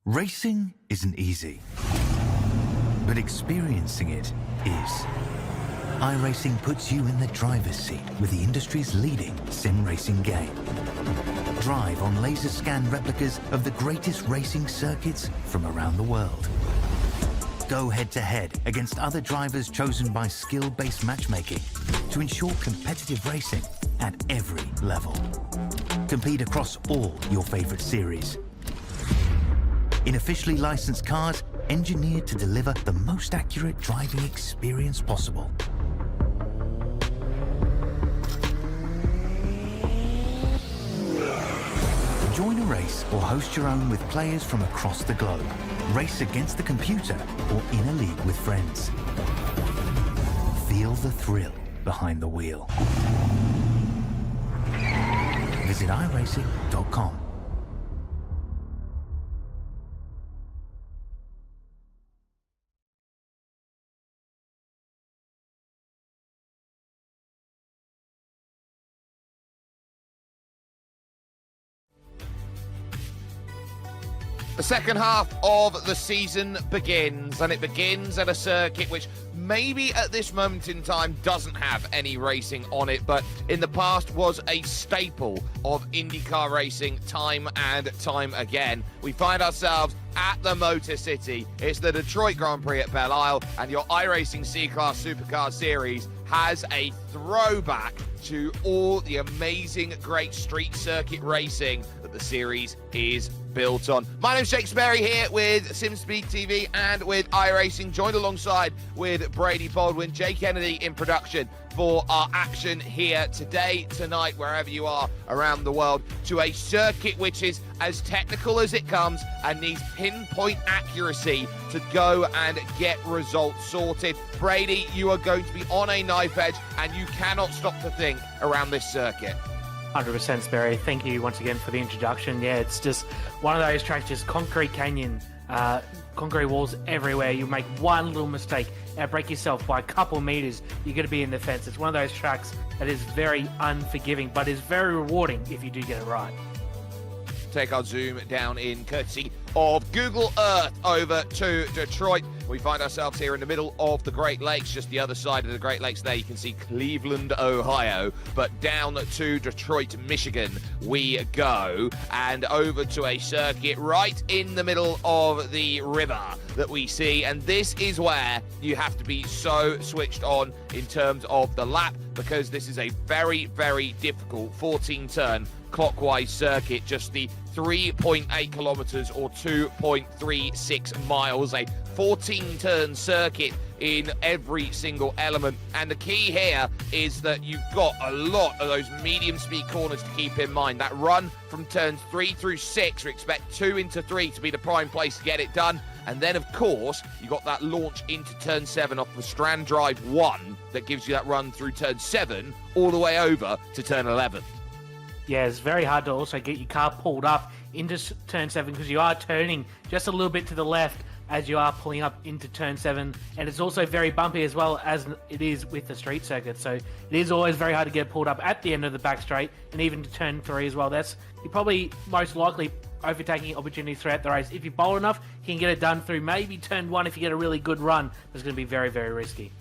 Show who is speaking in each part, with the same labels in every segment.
Speaker 1: Racing isn't easy, but experiencing it is. iRacing puts you in the driver's seat with the industry's leading sim racing game. Drive on laser scan replicas of the greatest racing circuits from around the world. Go head-to-head against other drivers chosen by skill-based matchmaking to ensure competitive racing at every level. Compete across all your favorite series. In officially licensed cars, engineered to deliver the most accurate driving experience possible. Join a race or host your own with players from across the globe. Race against the computer or in a league with friends. Feel the thrill behind the wheel. Visit iRacing.com.
Speaker 2: The second half of the season begins, and it begins at a circuit which maybe at this moment in time doesn't have any racing on it, but in the past was a staple of IndyCar racing time and time again. We find ourselves at the Motor City. It's the Detroit Grand Prix at Belle, and your iRacing C-Class Supercars Series has a throwback to all the amazing great street circuit racing that the series is built on. My name's Jake Sperry here with SimSpeed TV and with iRacing, joined alongside with Brady Baldwin, Jay Kennedy in production for our action here today, tonight, wherever you are around the world, to a circuit which is as technical as it comes and needs pinpoint accuracy to go and get results sorted. Brady, you are going to be on a knife edge and you cannot stop to think around this circuit.
Speaker 3: 100% Sperry. Thank you once again for the introduction. Yeah, it's just one of those tracks, just concrete canyon, concrete walls everywhere. You make one little mistake, outbreak yourself by a couple meters, you're going to be in the fence. It's one of those tracks that is very unforgiving, but is very rewarding if you do get it right.
Speaker 2: Take our zoom down in courtesy of Google Earth over to Detroit. We find ourselves here in the middle of the Great Lakes, just the other side of the Great Lakes there. You can see Cleveland, Ohio, but down to Detroit, Michigan we go, and over to a circuit right in the middle of the river that we see. And this is where you have to be so switched on in terms of the lap, because this is a very, very difficult 14-turn clockwise circuit, just the 3.8 kilometers or 2.36 miles, a 14-turn circuit in every single element. And the key here is that you've got a lot of those medium speed corners to keep in mind. That run from turns 3 through 6, we expect 2 into 3 to be the prime place to get it done. And then, of course, you got that launch into turn 7 off the Strand Drive 1 that gives you that run through turn 7 all the way over to turn 11.
Speaker 3: Yeah, it's very hard to also get your car pulled up into turn 7 because you are turning just a little bit to the left as you are pulling up into turn 7, and it's also very bumpy as well as it is with the street circuit, so it is always very hard to get pulled up at the end of the back straight and even to turn 3 as well. You're probably most likely overtaking opportunities throughout the race. If you're bold enough, you can get it done through maybe turn 1 if you get a really good run. It's going to be very, very risky.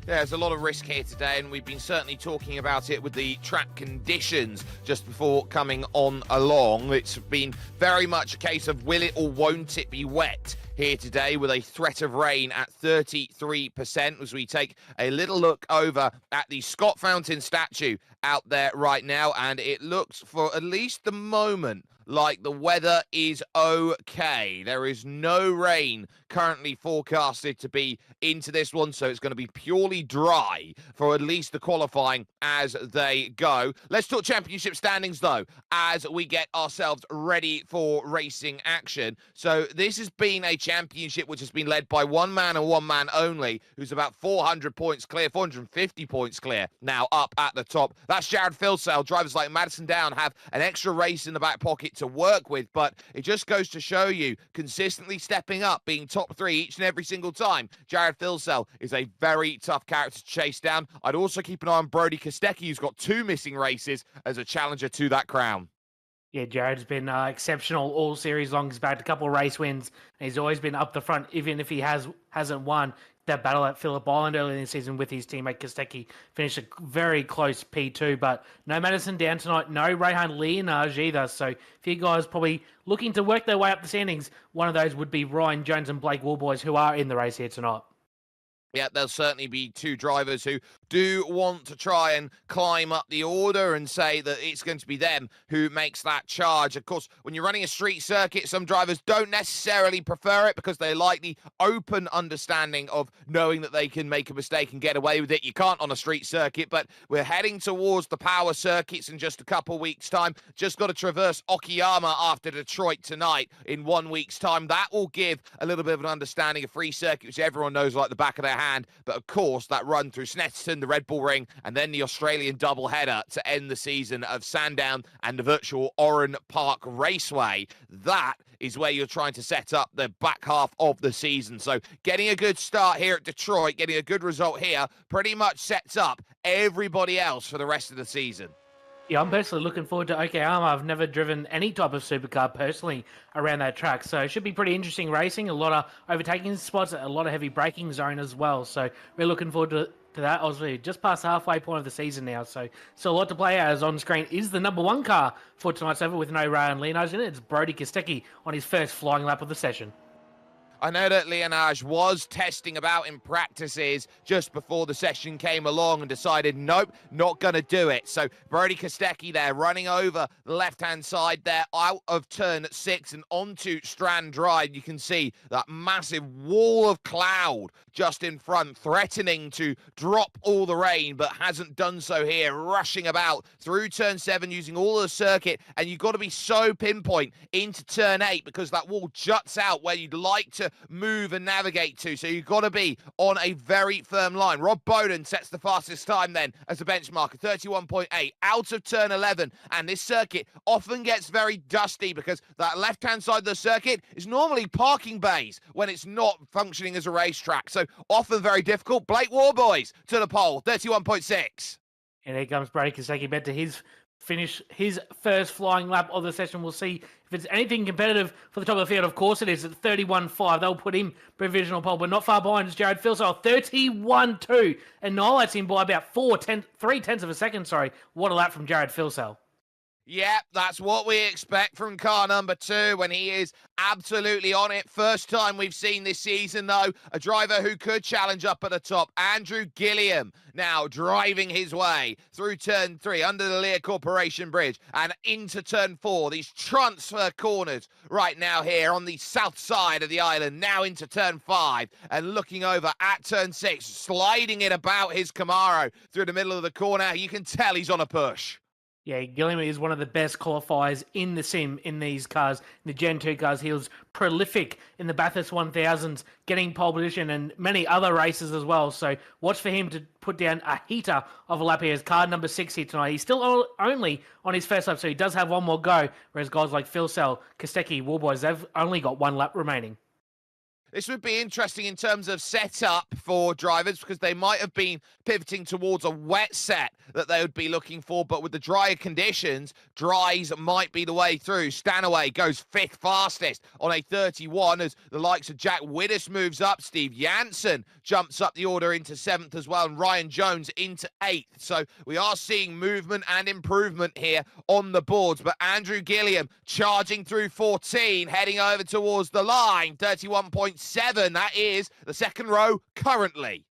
Speaker 2: Yeah, there's a lot of risk here today, and we've been certainly talking about it with the track conditions just before coming on along. It's been very much a case of will it or won't it be wet here today, with a threat of rain at 33% as we take a little look over at the Scott Fountain statue out there right now, and it looks, for at least the moment, like the weather is okay. There is no rain currently forecasted to be into this one, so it's going to be purely dry for at least the qualifying as they go. Let's talk championship standings, though, as we get ourselves ready for racing action. So this has been a championship which has been led by one man and one man only, who's about 400 points clear, 450 points clear now up at the top. That's Jared Filsell. Drivers like Madison Down have an extra race in the back pocket to work with, but it just goes to show you, consistently stepping up, being top 3 each and every single time. Jared Filsell is a very tough character to chase down. I'd also keep an eye on Brody Kostecki, who's got 2 missing races as a challenger to that crown.
Speaker 3: Yeah, Jared's been exceptional all series long. He's bagged a couple of race wins. And he's always been up the front, even if he hasn't won. That battle at Phillip Island earlier in the season with his teammate Kostecki finished a very close P2. But no Madison down tonight, no Rehan Leonage either. So if you guys probably looking to work their way up the standings, one of those would be Ryan Jones and Blake Warboys, who are in the race here tonight.
Speaker 2: Yeah, there'll certainly be two drivers who do want to try and climb up the order and say that it's going to be them who makes that charge. Of course, when you're running a street circuit, some drivers don't necessarily prefer it because they like the open understanding of knowing that they can make a mistake and get away with it. You can't on a street circuit, but we're heading towards the power circuits in just a couple weeks' time. Just got to traverse Okayama after Detroit tonight in 1 week's time. That will give a little bit of an understanding of free circuit, which everyone knows like the back of their hand. But of course, that run through Snetterton, the Red Bull Ring, and then the Australian doubleheader to end the season of Sandown and the virtual Oran Park Raceway. That is where you're trying to set up the back half of the season. So getting a good start here at Detroit, getting a good result here, pretty much sets up everybody else for the rest of the season.
Speaker 3: Yeah, I'm personally looking forward to Okayama. I've never driven any type of supercar personally around that track, so it should be pretty interesting racing. A lot of overtaking spots, a lot of heavy braking zone as well. So we're looking forward to that. Obviously, just past the halfway point of the season now, so a lot to play as. On screen is the number one car for tonight's over with no Ryan Leonage in it. It's Brody Kostecki on his first flying lap of the session.
Speaker 2: I know that Leonage was testing about in practices just before the session came along and decided, nope, not going to do it. So Brody Kostecki there running over the left-hand side there out of turn 6 and onto Strand Drive. You can see that massive wall of cloud just in front, threatening to drop all the rain, but hasn't done so here, rushing about through turn 7 using all of the circuit. And you've got to be so pinpoint into turn 8 because that wall juts out where you'd like to move and navigate to, so you've got to be on a very firm line. Rob Bowden sets the fastest time then as a benchmark, 31.8 out of turn 11, and this circuit often gets very dusty because that left-hand side of the circuit is normally parking bays when it's not functioning as a racetrack, so often very difficult. Blake Warboys to the pole, 31.6.
Speaker 3: And here comes Brady Kostecki back to finish his first flying lap of the session. We'll see if it's anything competitive for the top of the field. Of course it is at 31.5. They'll put him provisional pole, but not far behind is Jared Filsell, 31.2. Annihilates him by about 3/10 of a second. What a lap from Jared Filsell.
Speaker 2: Yep, that's what we expect from car number 2 when he is absolutely on it. First time we've seen this season, though, a driver who could challenge up at the top. Andrew Gilliam now driving his way through turn 3 under the Lear Corporation Bridge and into turn 4. These transfer corners right now here on the south side of the island, now into turn 5 and looking over at turn 6, sliding it about his Camaro through the middle of the corner. You can tell he's on a push.
Speaker 3: Yeah, Gilliam is one of the best qualifiers in the sim in these cars, the Gen 2 cars. He was prolific in the Bathurst 1000s, getting pole position and many other races as well. So watch for him to put down a heater of a lap here as car number 6 here tonight. He's still only on his first lap, so he does have one more go, whereas guys like Filsell, Kostecki, Warboys, they've only got one lap remaining.
Speaker 2: This would be interesting in terms of setup for drivers because they might have been pivoting towards a wet set that they would be looking for, but with the drier conditions, dries might be the way through. Stanaway goes 5th fastest on a 31 as the likes of Jack Widdis moves up. Steve Janssen jumps up the order into 7th as well, and Ryan Jones into 8th. So we are seeing movement and improvement here on the boards, but Andrew Gilliam charging through 14, heading over towards the line, 31.7. That is the second row currently.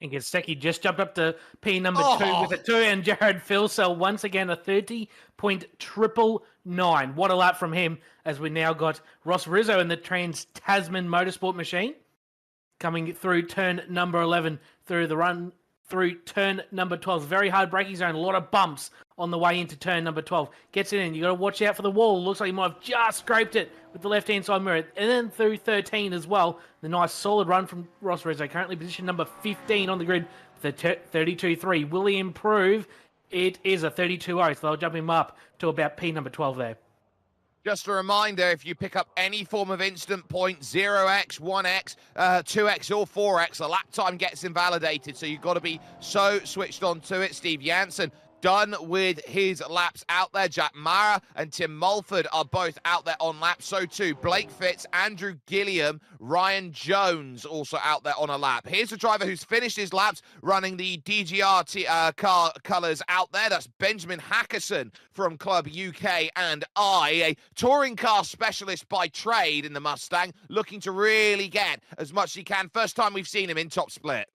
Speaker 3: And Kostecki just jumped up to P number 2 with a 2, and Jared Filsell once again a 30.999. What a lap from him as we now got Ross Rizzo in the Trans-Tasman Motorsport machine coming through turn number 11 through the run through turn number 12. Very hard braking zone, a lot of bumps on the way into turn number 12. Gets it in. You got to watch out for the wall. Looks like he might have just scraped it with the left-hand side mirror. And then through 13 as well. The nice solid run from Ross Rizzo. Currently position number 15 on the grid with a 32.3. Will he improve? It is a 32.0, so they'll jump him up to about P number 12 there.
Speaker 2: Just a reminder, if you pick up any form of instant point, 0x, 1x, 2x or 4x, the lap time gets invalidated, so you've got to be so switched on to it. Steve Janssen done with his laps out there. Jack Mara and Tim Mulford are both out there on laps. So too Blake Fitz, Andrew Gilliam, Ryan Jones also out there on a lap. Here's a driver who's finished his laps running the DGR car colours out there. That's Benjamin Hackerson from Club UK and a touring car specialist by trade in the Mustang, looking to really get as much as he can. First time we've seen him in top split.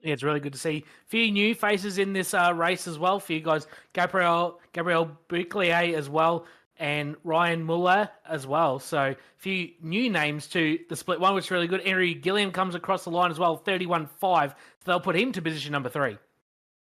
Speaker 3: Yeah, it's really good to see a few new faces in this race as well for you guys. Gabriel Bouclier as well, and Ryan Muller as well. So a few new names to the split one, which is really good. Henry Gilliam comes across the line as well, 31.5. So they'll put him to position number 3.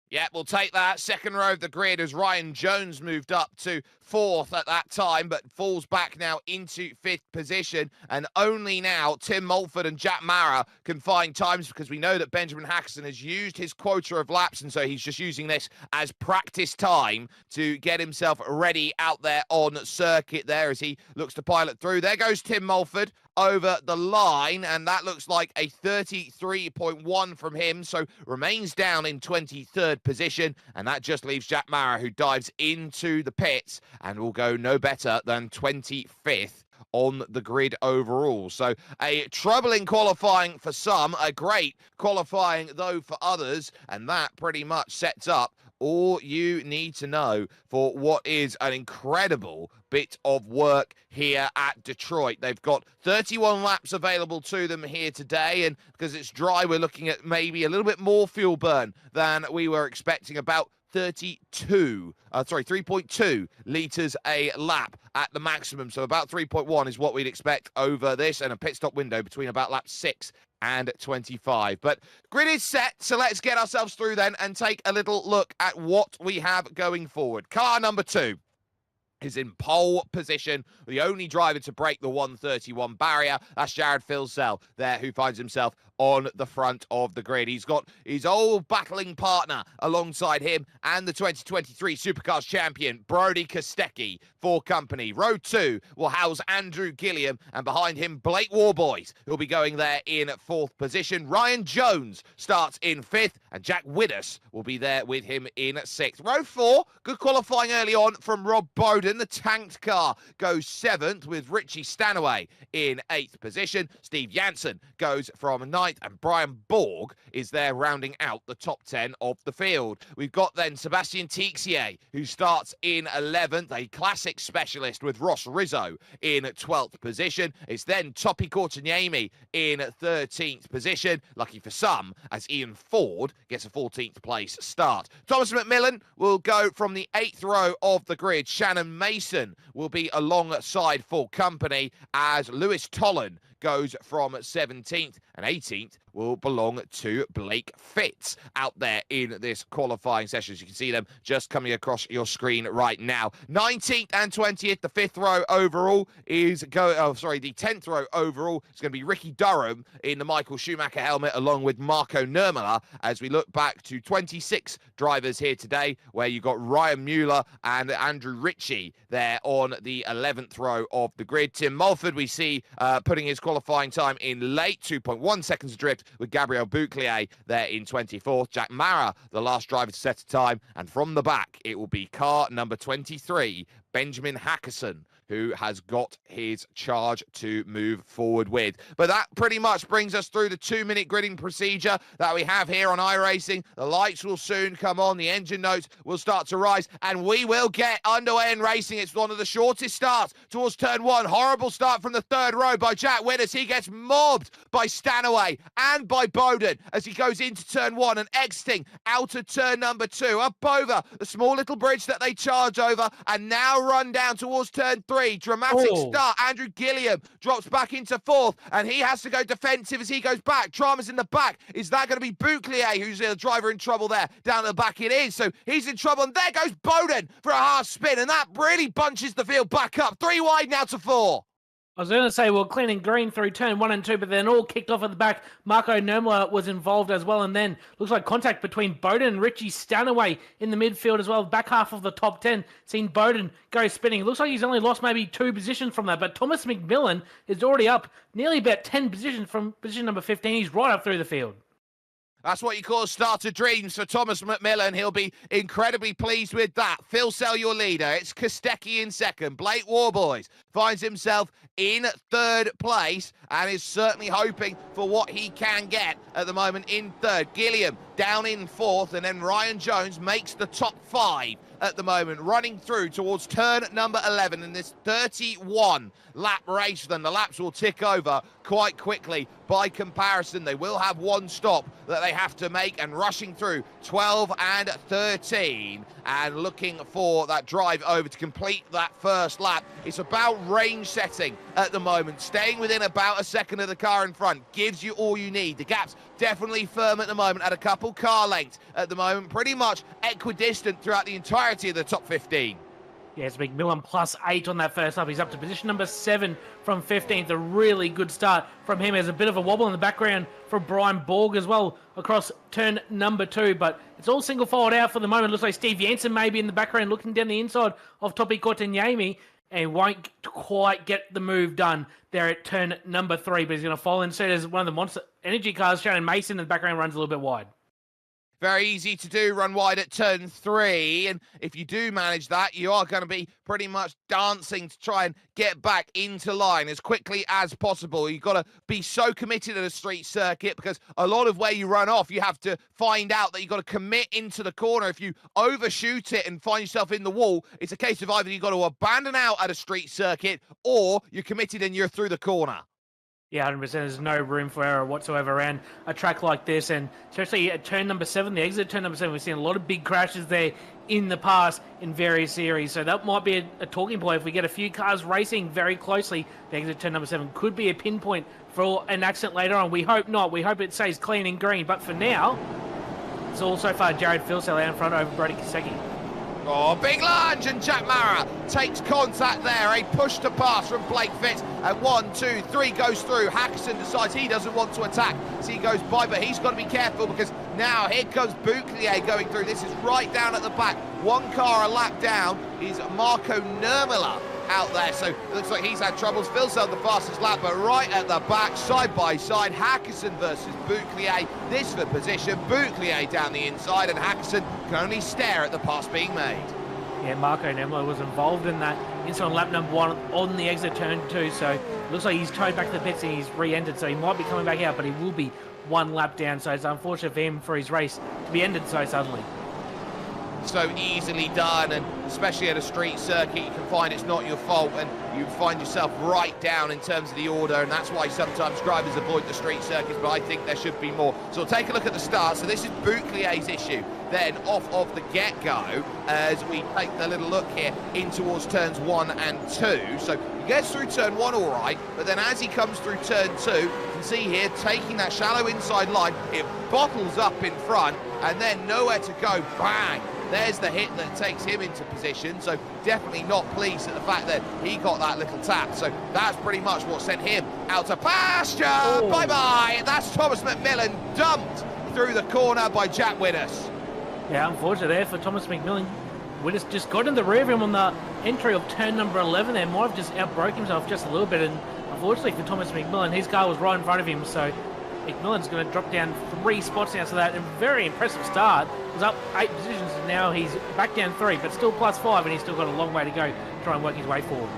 Speaker 2: Yeah, we'll take that. Second row of the grid as Ryan Jones moved up to 4th at that time, but falls back now into 5th position. And only now Tim Mulford and Jack Mara can find times, because we know that Benjamin Hackerson has used his quota of laps, and so he's just using this as practice time to get himself ready out there on circuit there as he looks to pilot through. There goes Tim Mulford over the line, and that looks like a 33.1 from him, so remains down in 23rd position, and that just leaves Jack Mara, who dives into the pits and will go no better than 25th on the grid overall. So a troubling qualifying for some, a great qualifying though for others, and that pretty much sets up all you need to know for what is an incredible bit of work here at Detroit. They've got 31 laps available to them here today, and because it's dry, we're looking at maybe a little bit more fuel burn than we were expecting, about 3.2 litres a lap at the maximum. So about 3.1 is what we'd expect over this, and a pit stop window between about lap 6 and 25. But grid is set, so let's get ourselves through then and take a little look at what we have going forward. Car number 2 is in pole position, the only driver to break the 131 barrier. That's Jared Filsell there, who finds himself on the front of the grid. He's got his old battling partner alongside him and the 2023 Supercars champion, Brody Kostecki, for company. Row 2 will house Andrew Gilliam, and behind him, Blake Warboys, who'll be going there in 4th position. Ryan Jones starts in 5th, and Jack Widdus will be there with him in 6th. Row 4, good qualifying early on from Rob Bowden. The tanked car goes 7th with Richie Stanaway in 8th position. Steve Janssen goes from 9th, and Brian Borg is there rounding out the top 10 of the field. We've got then Sebastian Tixier, who starts in 11th, a classic specialist with Ross Rizzo in 12th position. It's then Topi Courtaniemi in 13th position. Lucky for some, as Ian Ford gets a 14th place start. Thomas McMillan will go from the 8th row of the grid. Shannon Mason will be alongside for company, as Lewis Tollan goes from 17th, and 18th will belong to Blake Fitz out there in this qualifying session. As you can see them just coming across your screen right now. 19th and 20th, the 5th row overall is the 10th row overall is going to be Ricky Durham in the Michael Schumacher helmet, along with Marco Nurmela, as we look back to 26 drivers here today, where you got Ryan Mueller and Andrew Ritchie there on the 11th row of the grid. Tim Mulford, we see putting his qualifying time in late, 2.1 seconds adrift, with Gabriel Bouclier there in 24th. Jack Mara, the last driver to set a time, and from the back it will be car number 23, Benjamin Hackerson, who has got his charge to move forward with. But that pretty much brings us through the 2-minute gridding procedure that we have here on iRacing. The lights will soon come on, the engine notes will start to rise, and we will get underway in racing. It's one of the shortest starts towards turn 1. Horrible start from the 3rd row by Jack Widders. He gets mobbed by Stanaway and by Bowden as he goes into turn 1 and exiting out of turn number 2, up over the small little bridge that they charge over, and now run down towards turn 3. Dramatic start. Andrew Gilliam drops back into 4th, and he has to go defensive as he goes back. Drama's in the back. Is that going to be Bouclier, who's the driver, in trouble there? Down at the back it is, so he's in trouble, and there goes Bowden for a half spin, and that really bunches the field back up. 3 wide now to 4.
Speaker 3: I was going to say, well, clean and green through turn 1 and 2, but then all kicked off at the back. Marco Nurmela was involved as well, and then looks like contact between Bowden and Richie Stanaway in the midfield as well. Back half of the top 10, seen Bowden go spinning. It looks like he's only lost maybe 2 positions from that, but Thomas McMillan is already up nearly about 10 positions from position number 15. He's right up through the field.
Speaker 2: That's what you call starter dreams for Thomas McMillan. He'll be incredibly pleased with that. Phil Sell, your leader. It's Kostecki in second. Blake Warboys finds himself in third place and is certainly hoping for what he can get at the moment in third. Gilliam down in fourth, and then Ryan Jones makes the top 5 at the moment, running through towards turn number 11 in this 31 lap race. Then the laps will tick over quite quickly. By comparison, they will have one stop that they have to make, and rushing through 12 and 13 and looking for that drive over to complete that first lap. It's about range setting at the moment. Staying within about a second of the car in front gives you all you need. The gap's definitely firm at the moment at a couple car lengths at the moment, pretty much equidistant throughout the entirety of the top 15.
Speaker 3: Yes, McMillan +8 on that first lap. He's up to position number 7 from 15th. A really good start from him. There's a bit of a wobble in the background from Brian Borg as well across turn number 2, but it's all single filed out for the moment. Looks like Steve Jansen maybe in the background looking down the inside of Topi Kotkaniemi, and won't quite get the move done there at turn number 3, but he's going to fall in soon as one of the Monster Energy cars, Shannon Mason in the background, runs a little bit wide.
Speaker 2: Very easy to do, run wide at turn 3, and if you do manage that, you are going to be pretty much dancing to try and get back into line as quickly as possible. You've got to be so committed at a street circuit, because a lot of where you run off, you have to find out that you've got to commit into the corner. If you overshoot it and find yourself in the wall, it's a case of either you've got to abandon out at a street circuit, or you're committed and you're through the corner.
Speaker 3: Yeah, 100%. There's no room for error whatsoever around a track like this. And especially at turn number 7, the exit at turn number 7, we've seen a lot of big crashes there in the past in various series. So that might be a talking point. If we get a few cars racing very closely, the exit at turn number 7 could be a pinpoint for an accident later on. We hope not. We hope it stays clean and green. But for now, it's all so far Jared Filsell out in front over Brody Kostecki.
Speaker 2: Oh, big lunge, and Jack Mara takes contact there. A push to pass from Blake Fitz, and 1, 2, 3 goes through. Hackerson decides he doesn't want to attack, so he goes by, but he's got to be careful, because now here comes Bouclier going through. This is right down at the back. One car a lap down is Marco Nurmela out there, so it looks like he's had troubles. Filsell the fastest lap, but right at the back, side by side, Hackerson versus Bouclier. This for position, Bouclier down the inside, and Hackerson can only stare at the pass being made.
Speaker 3: Yeah, Marco Nurmela was involved in that inside on lap number 1 on the exit turn 2, so it looks like he's towed back to the pits and he's re-entered, so he might be coming back out, but he will be one lap down, so it's unfortunate for him for his race to be ended so suddenly.
Speaker 2: So easily done, and especially at a street circuit, you can find it's not your fault, and you find yourself right down in terms of the order, and that's why sometimes drivers avoid the street circuits, but I think there should be more. So we'll take a look at the start. So this is Bouclier's issue then off of the get-go, as we take the little look here in towards turns 1 and 2. So he gets through turn 1 all right, but then as he comes through turn 2, you can see here, taking that shallow inside line, it bottles up in front, and then nowhere to go, bang! There's the hit that takes him into position, so definitely not pleased at the fact that he got that little tap. So that's pretty much what sent him out to pasture.
Speaker 3: Oh.
Speaker 2: Bye-bye. That's Thomas McMillan dumped through the corner by Jack Widdes.
Speaker 3: Yeah, unfortunately there for Thomas McMillan. Widdes just got in the rear of him on the entry of turn number 11 there. Might have just outbroke himself just a little bit, and unfortunately for Thomas McMillan, his car was right in front of him, so McMillan's going to drop down 3 spots now, so that a very impressive start. Was up 8 positions, and now he's back down 3, but still +5, and he's still got a long way to go to try and work his way forward.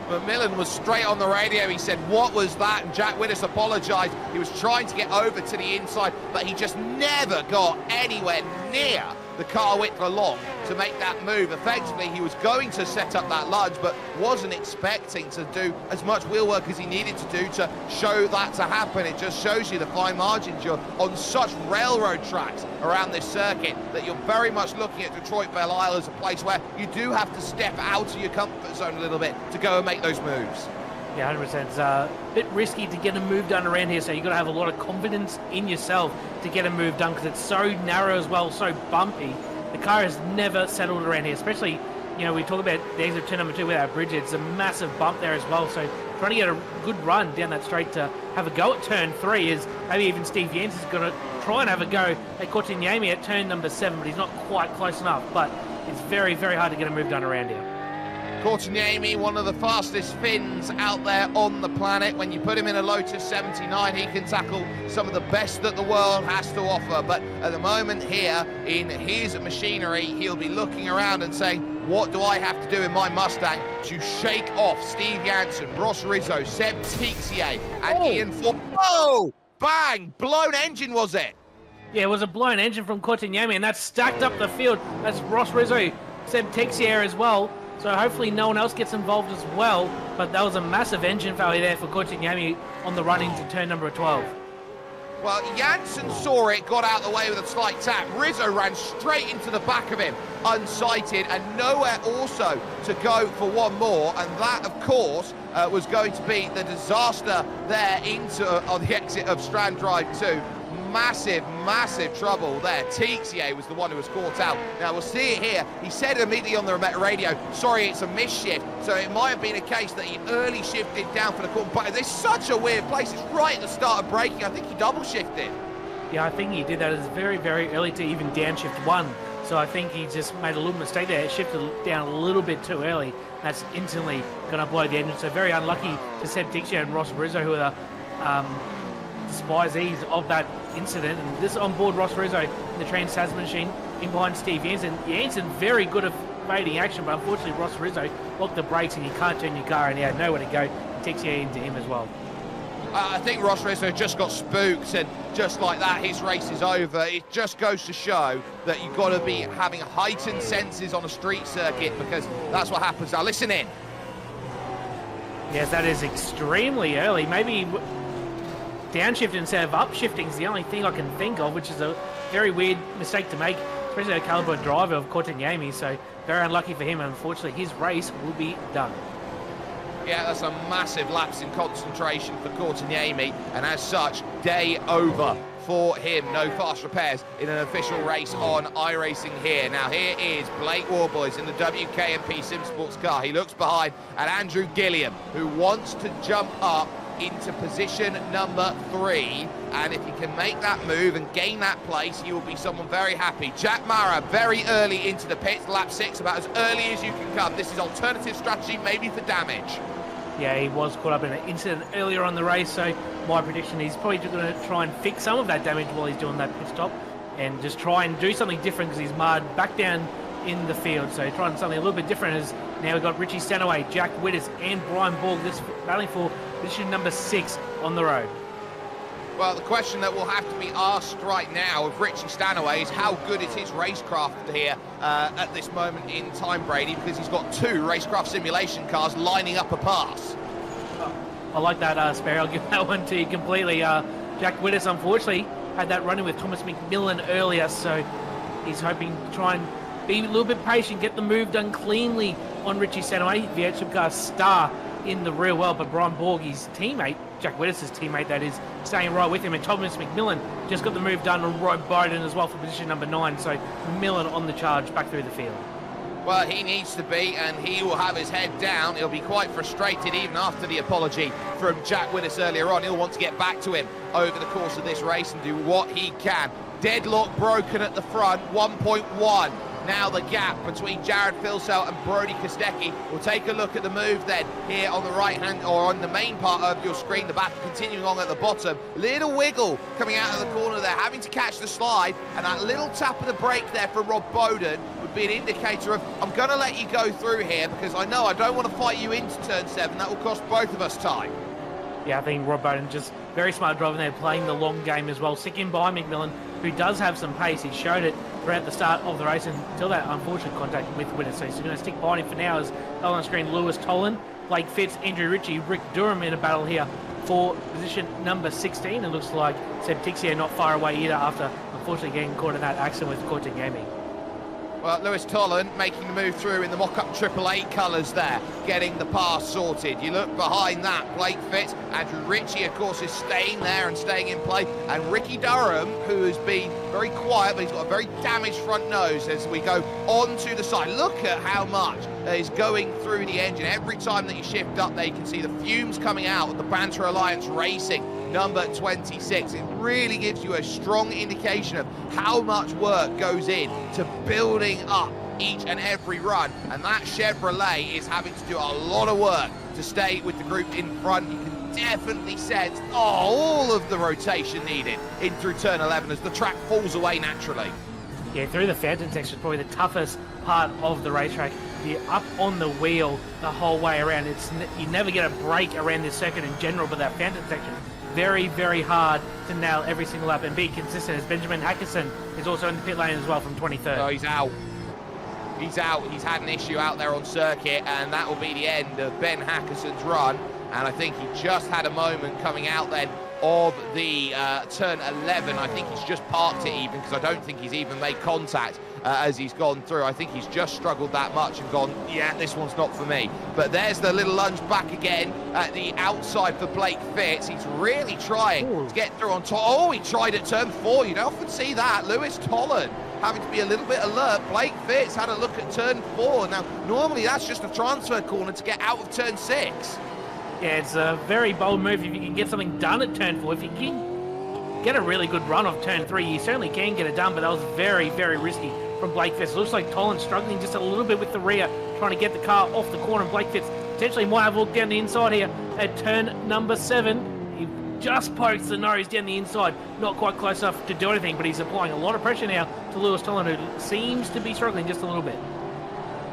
Speaker 2: McMillan was straight on the radio. He said, what was that? And Jack Widdes apologised. He was trying to get over to the inside, but he just never got anywhere near the car width along to make that move. Effectively, he was going to set up that lunge, but wasn't expecting to do as much wheel work as he needed to do to show that to happen. It just shows you the fine margins. You're on such railroad tracks around this circuit that you're very much looking at Detroit Belle Isle as a place where you do have to step out of your comfort zone a little bit to go and make those moves.
Speaker 3: Yeah, 100%. It's a bit risky to get a move done around here, so you've got to have a lot of confidence in yourself to get a move done, because it's so narrow as well, so bumpy. The car has never settled around here, especially, you know, we talk about the exit turn number 2 with our bridge. It's a massive bump there as well, so trying to get a good run down that straight to have a go at turn 3 is maybe even Steve Jens is going to try and have a go at Kotkaniemi at turn number 7, but he's not quite close enough. But it's very, very hard to get a move done around here.
Speaker 2: Courtney, one of the fastest Finns out there on the planet. When you put him in a Lotus 79, he can tackle some of the best that the world has to offer. But at the moment here, in his machinery, he'll be looking around and saying, what do I have to do in my Mustang to shake off Steve Janssen, Ross Rizzo, Seb Tixier, and Ian Ford? Oh, bang! Blown engine, was it?
Speaker 3: Yeah, it was a blown engine from Courtney, and that's stacked up the field. That's Ross Rizzo, Seb Tixier as well. So hopefully no one else gets involved as well. But that was a massive engine failure there for Courtney on the run into turn number 12.
Speaker 2: Well, Janssen saw it, got out of the way with a slight tap. Rizzo ran straight into the back of him, unsighted, and nowhere also to go for one more. And that, of course, was going to be the disaster there on the exit of Strand Drive 2. Massive trouble there. Tixier was the one who was caught out. Now we'll see it here. He said immediately on the radio, sorry, it's a misshift. So it might have been a case that he early shifted down for the corner. But it's such a weird place. It's right at the start of braking. I think he double shifted. Yeah,
Speaker 3: I think he did that. It's very early to even downshift one. So I think he just made a little mistake there. It shifted down a little bit too early. That's instantly going to blow the engine. So very unlucky to Seb Tixier and Ross Rizzo, who are the despisees of that incident. And this on board Ross Rizzo in the Trans Tasman machine in behind Steve Janssen. Janssen very good at evading action, but unfortunately Ross Rizzo locked the brakes and you can't turn your car and he had nowhere to go. Tixier into him as well.
Speaker 2: I think Ross Rizzo just got spooked, and just like that, his race is over. It just goes to show that you've got to be having heightened senses on a street circuit, because that's what happens. Now listen in.
Speaker 3: Yes, that is extremely early. Maybe downshift instead of upshifting is the only thing I can think of, which is a very weird mistake to make, especially a caliber driver of Courtney. So very unlucky for him, and unfortunately his race will be done.
Speaker 2: Yeah, that's a massive lapse in concentration for Courtney, and as such, day over for him. No fast repairs in an official race on iRacing here. Now here is Blake Warboys in the WKMP Sim Sports car. He looks behind at Andrew Gilliam, who wants to jump up into position number 3, and if he can make that move and gain that place, he will be someone very happy. Jack Mara very early into the pits, lap 6, about as early as you can come. This is alternative strategy, maybe for damage.
Speaker 3: Yeah, he was caught up in an incident earlier on the race, so my prediction is probably going to try and fix some of that damage while he's doing that pit stop and just try and do something different, because he's marred back down in the field. So trying something a little bit different is now we've got Richie Stanaway, Jack Wittes and Brian Borg, this battling for position number 6 on the road.
Speaker 2: Well, the question that will have to be asked right now of Richie Stanaway is how good is his racecraft here at this moment in time, Brady, because he's got 2 racecraft simulation cars lining up a pass.
Speaker 3: I like that, Sperry. I'll give that one to you completely. Jack Wittes, unfortunately, had that run-in with Thomas McMillan earlier, so he's hoping to try and be a little bit patient, get the move done cleanly on Richie Stanaway, the Supercars star in the real world, but Brian Borg, his teammate, Jack Wittes' teammate that is, staying right with him, and Thomas McMillan just got the move done on Rob Bowden as well for position number 9, so McMillan on the charge back through the field.
Speaker 2: Well, he needs to be, and he will have his head down. He'll be quite frustrated even after the apology from Jack Wittes earlier on. He'll want to get back to him over the course of this race and do what he can. Deadlock broken at the front, 1.1. Now the gap between Jared Filsell and Brody Kostecki. We'll take a look at the move then here on the right hand, or on the main part of your screen, the back continuing on at the bottom. Little wiggle coming out of the corner there, having to catch the slide, and that little tap of the brake there for Rob Bowden would be an indicator of, I'm going to let you go through here because I know I don't want to fight you into turn 7. That will cost both of us time.
Speaker 3: Yeah, I think Rob Bowden just very smart driving there, playing the long game as well. Sticking by McMillan, who does have some pace. He showed it throughout the start of the race until that unfortunate contact with Wittes. So he's going to stick behind him for now. As on screen, Lewis Tolan, Blake Fitz, Andrew Ritchie, Rick Durham in a battle here for position number 16. It looks like Seb Tixier not far away either after unfortunately getting caught in that accident with Courtney.
Speaker 2: Well, Lewis Tolan making the move through in the mock-up AAA colours there, getting the pass sorted. You look behind that, Blake Fitz, Andrew Ritchie, of course, is staying there and staying in play. And Ricky Durham, who has been very quiet, but he's got a very damaged front nose as we go on to the side. Look at how much is going through the engine. Every time that you shift up there, you can see the fumes coming out of the Banter Alliance Racing number 26. It really gives you a strong indication of how much work goes in to building up each and every run, and that Chevrolet is having to do a lot of work to stay with the group in front. You can definitely sense all of the rotation needed in through turn 11 as the track falls away naturally.
Speaker 3: Yeah, through the fountain section is probably the toughest part of the racetrack. You're up on the wheel the whole way around. You never get a break around this circuit in general, but that fountain section, very, very hard to nail every single lap and be consistent, as Benjamin Hackerson is also in the pit lane as well from 23rd.
Speaker 2: Oh, he's out. He's out. He's had an issue out there on circuit, and that will be the end of Ben Hackerson's run. And I think he just had a moment coming out then of the turn 11. I think he's just parked it even, because I don't think he's even made contact as he's gone through. I think he's just struggled that much and gone, yeah, this one's not for me. But there's the little lunge back again at the outside for Blake Fitz. He's really trying to get through on top. Oh, he tried at turn 4. You don't often see that. Lewis Tollan having to be a little bit alert. Blake Fitz had a look at turn 4. Now, normally that's just a transfer corner to get out of turn 6.
Speaker 3: Yeah, it's a very bold move if you can get something done at turn 4. If you can get a really good run off turn 3, you certainly can get it done, but that was very, very risky from Blake Fitz. Looks like Tolan struggling just a little bit with the rear, trying to get the car off the corner. Blake Fitz potentially might have a look down the inside here at turn number 7. He just pokes the nose down the inside, not quite close enough to do anything, but he's applying a lot of pressure now to Lewis Tolan, who seems to be struggling just a little bit.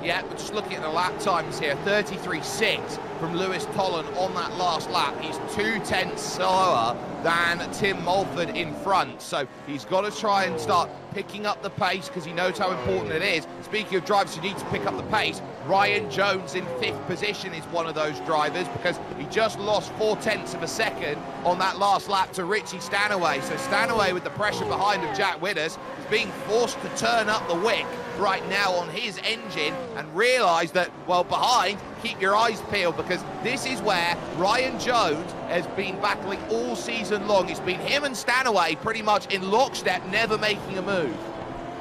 Speaker 2: Yeah, we're just looking at the lap times here. 33.6 from Lewis Tollan on that last lap. He's 2/10 slower than Tim Mulford in front. So he's got to try and start picking up the pace, because he knows how important it is. Speaking of drivers who need to pick up the pace, Ryan Jones in 5th position is one of those drivers, because he just lost 0.4 of a second on that last lap to Richie Stanaway. So Stanaway, with the pressure behind of Jack Widders, is being forced to turn up the wick right now on his engine and realise that, well, behind, keep your eyes peeled, because this is where Ryan Jones has been battling all season long. It's been him and Stanaway pretty much in lockstep, never making a move.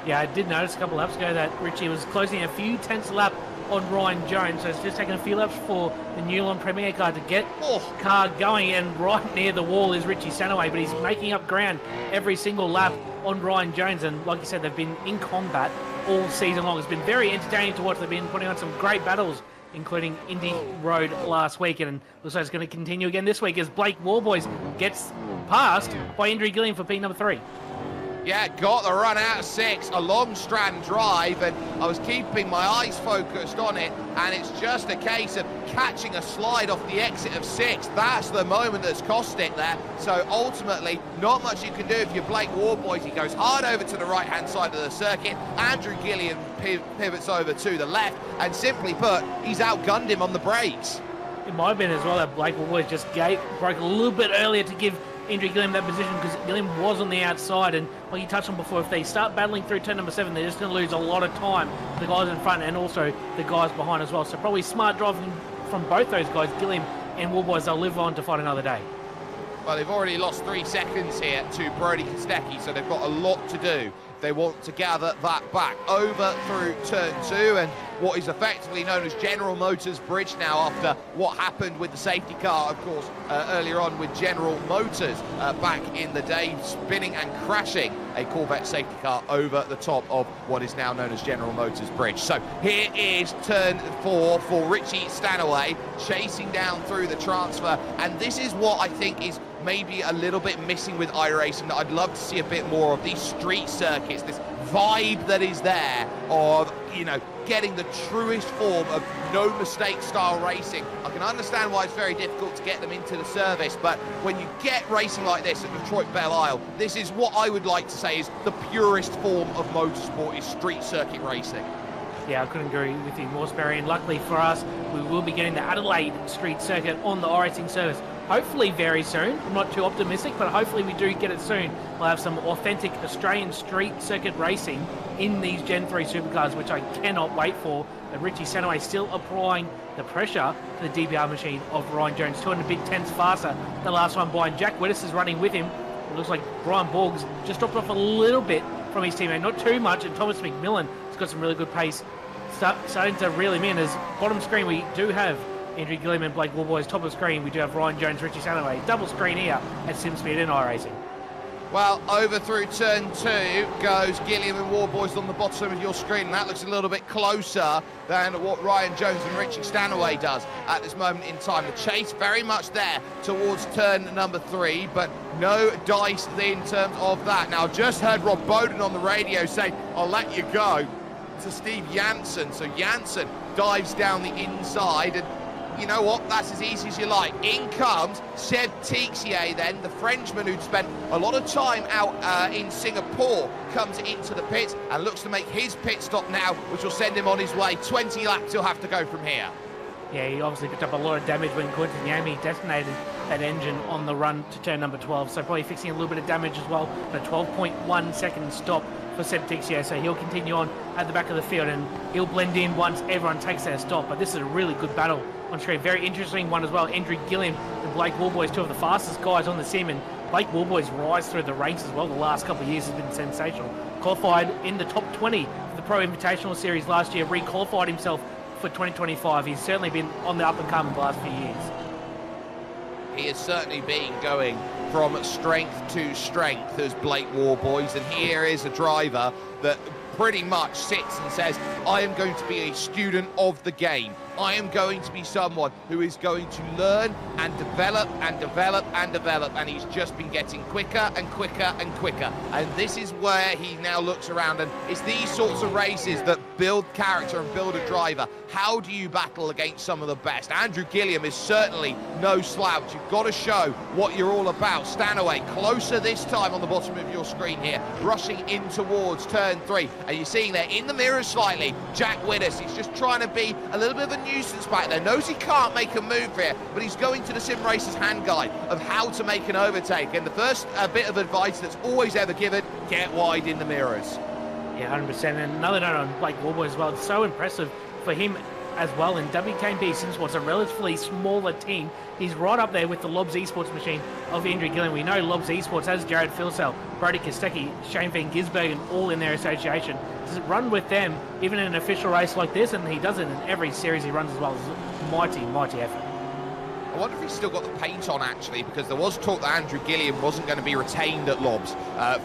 Speaker 3: Yeah, I did notice a couple of laps ago that Richie was closing a few tenths a lap on Ryan Jones, so it's just taken a few laps for the Newland Premier car to get the car going, and right near the wall is Richie Stanaway, but he's making up ground every single lap on Ryan Jones, and like you said, they've been in combat all season long. It's been very entertaining to watch. They've been putting on some great battles, including Indy Road last week, and looks like it's going to continue again this week as Blake Warboys gets passed by Andrew Gilliam for being number 3.
Speaker 2: Yeah, got the run out of 6, a long strand drive, and I was keeping my eyes focused on it, and it's just a case of catching a slide off the exit of 6. That's the moment that's cost it there. So ultimately, not much you can do if you're Blake Warboys. He goes hard over to the right-hand side of the circuit. Andrew Gilliam pivots over to the left, and simply put, he's outgunned him on the brakes.
Speaker 3: It might have been as well that Blake Warboys just broke a little bit earlier to give Andrew Gilliam that position, because Gilliam was on the outside, and like you touched on before, if they start battling through turn number 7, they're just going to lose a lot of time, the guys in front and also the guys behind as well. So probably smart driving from both those guys, Gilliam and Warboys. They'll live on to fight another day.
Speaker 2: Well, they've already lost 3 seconds here to Brody Kostecki, so they've got a lot to do. They want to gather that back over through turn 2 and what is effectively known as General Motors Bridge now, after what happened with the safety car, of course, earlier on with General Motors back in the day, spinning and crashing a Corvette safety car over the top of what is now known as General Motors Bridge. So here is turn 4 for Richie Stanaway, chasing down through the transfer, and this is what I think is maybe a little bit missing with iRacing, that I'd love to see a bit more of, these street circuits, this vibe that is there of, you know, getting the truest form of no mistake style racing. I can understand why it's very difficult to get them into the service, but when you get racing like this at Detroit Belle Isle, this is what I would like to say is the purest form of motorsport, is street circuit racing.
Speaker 3: Yeah, I couldn't agree with you more, Sperry, and luckily for us, we will be getting the Adelaide Street Circuit on the iRacing service, hopefully very soon. I'm not too optimistic, but hopefully we do get it soon. We'll have some authentic Australian street circuit racing in these Gen 3 supercars, which I cannot wait for. But Richie Stanaway still applying the pressure to the DBR machine of Ryan Jones, 200 big tenths faster the last one by, and Jack Widders is running with him. It looks like Brian Borgs just dropped off a little bit from his teammate, not too much, and Thomas McMillan has got some really good pace, starting to reel him in. As bottom screen, we do have Andrew Gilliam and Blake Warboys. Top of screen, we do have Ryan Jones, Richie Stanaway. Double screen here at SimSpeed and iRacing.
Speaker 2: Well, over through turn 2 goes Gilliam and Warboys on the bottom of your screen, and that looks a little bit closer than what Ryan Jones and Richie Stanaway does at this moment in time. The chase very much there towards turn number 3, but no dice in terms of that. Now, just heard Rob Bowden on the radio say, "I'll let you go," to Steve Janssen. So Janssen dives down the inside, and you know what? That's as easy as you like. In comes Seb Tixier then, the Frenchman who'd spent a lot of time out in Singapore, comes into the pits and looks to make his pit stop now, which will send him on his way. 20 laps he'll have to go from here.
Speaker 3: Yeah, he obviously picked up a lot of damage when Quinton Yami detonated that engine on the run to turn number 12, so probably fixing a little bit of damage as well. But a 12.1 second stop for Seb Tixier, so he'll continue on at the back of the field and he'll blend in once everyone takes their stop. But this is a really good battle on screen. Very interesting one as well. Andrew Gilliam and Blake Warboys, two of the fastest guys on the sim, and Blake Warboys' rise through the ranks as well the last couple of years has been sensational. Qualified in the top 20 for the Pro Invitational Series last year, re-qualified himself for 2025. He's certainly been on the up and coming the last few years.
Speaker 2: He has certainly been going from strength to strength as Blake Warboys, and here is a driver that pretty much sits and says, I am going to be a student of the game. I am going to be someone who is going to learn and develop and develop and develop, and he's just been getting quicker and quicker and quicker. And this is where he now looks around, and it's these sorts of races that build character and build a driver. How do you battle against some of the best? Andrew Gilliam is certainly no slouch. You've got to show what you're all about. Stanaway closer this time on the bottom of your screen here, rushing in towards turn 3. And you're seeing there in the mirror slightly, Jack Widders. He's just trying to be a little bit of a nuisance back there. Knows he can't make a move here, but he's going to the Sim Racers hand guide of how to make an overtake. And the first bit of advice that's always ever given, get wide in the mirrors. Yeah,
Speaker 3: 100%. And another note on Blake Warboy as well. It's so impressive for him as well in WKB, since what's a relatively smaller team. He's right up there with the Lobs Esports machine of Andrew Gilliam. We know Lobs Esports has Jared Filsell, Brody Kostecki, Shane Van Gisbergen, all in their association. Does it run with them even in an official race like this? And he does it in every series he runs as well. It's a mighty, mighty effort.
Speaker 2: I wonder if he's still got the paint on, actually, because there was talk that Andrew Gilliam wasn't going to be retained at Lobs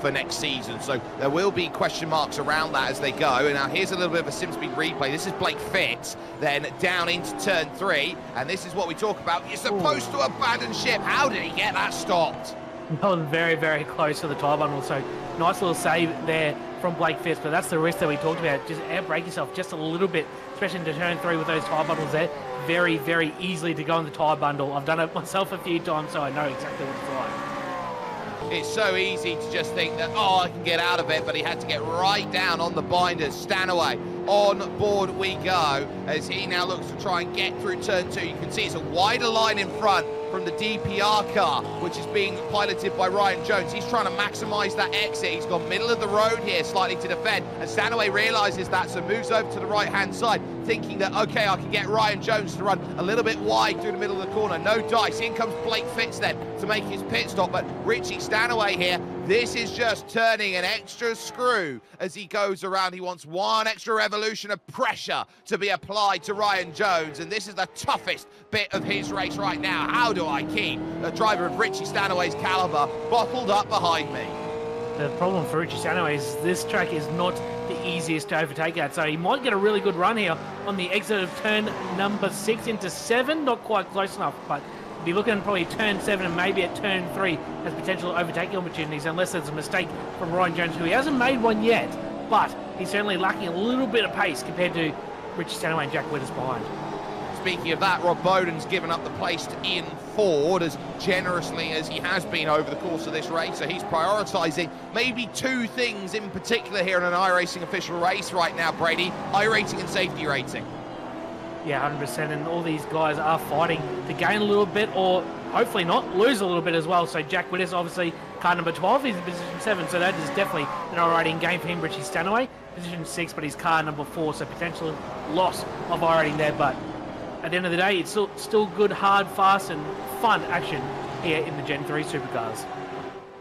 Speaker 2: for next season. So there will be question marks around that as they go. And now here's a little bit of a SimSpeed replay. This is Blake Fitz, then down into turn 3. And this is what we talk about. You're supposed to abandon ship. How did he get that stopped?
Speaker 3: That was very, very close to the tyre bundle. So nice little save there from Blake Fitz. But that's the risk that we talked about. Just air brake yourself just a little bit, especially into turn 3 with those tyre bundles there. Very, very easily to go in the tyre bundle. I've done it myself a few times, so I know exactly what it's like.
Speaker 2: It's so easy to just think that, oh, I can get out of it, but he had to get right down on the binders. Stanaway, on board we go, as he now looks to try and get through turn 2. You can see it's a wider line in front from the DPR car, which is being piloted by Ryan Jones. He's trying to maximise that exit. He's gone middle of the road here, slightly to defend, and Stanaway realises that, so moves over to the right-hand side, thinking that, okay, I can get Ryan Jones to run a little bit wide through the middle of the corner. No dice. In comes Blake Fitz then to make his pit stop, but Richie Stanaway here, this is just turning an extra screw as he goes around. He wants one extra revolution of pressure to be applied to Ryan Jones, and this is the toughest bit of his race right now. How do I keep a driver of Richie Stanaway's caliber bottled up behind me?
Speaker 3: The problem for Richie Stanaway is this track is not the easiest to overtake at, so he might get a really good run here on the exit of turn number 6 into 7. Not quite close enough, but be looking at probably turn 7 and maybe at turn 3 as potential overtaking opportunities, unless there's a mistake from Ryan Jones, who he hasn't made one yet, but he's certainly lacking a little bit of pace compared to Richie Stanaway and Jack Widders behind.
Speaker 2: Speaking of that, Rob Bowden's given up the place to Ian Ford as generously as he has been over the course of this race. So he's prioritising maybe 2 things in particular here in an iRacing official race right now, Brady. iRating and safety rating.
Speaker 3: Yeah, 100%. And all these guys are fighting to gain a little bit, or hopefully not, lose a little bit as well. So Jack Widders, obviously, car number 12, he's in position 7. So that is definitely an iRating game for him. Richie Stanaway, position 6, but he's car number 4. So potential loss of iRating there. But at the end of the day, it's still good, hard, fast, and fun action here in the Gen 3 Supercars.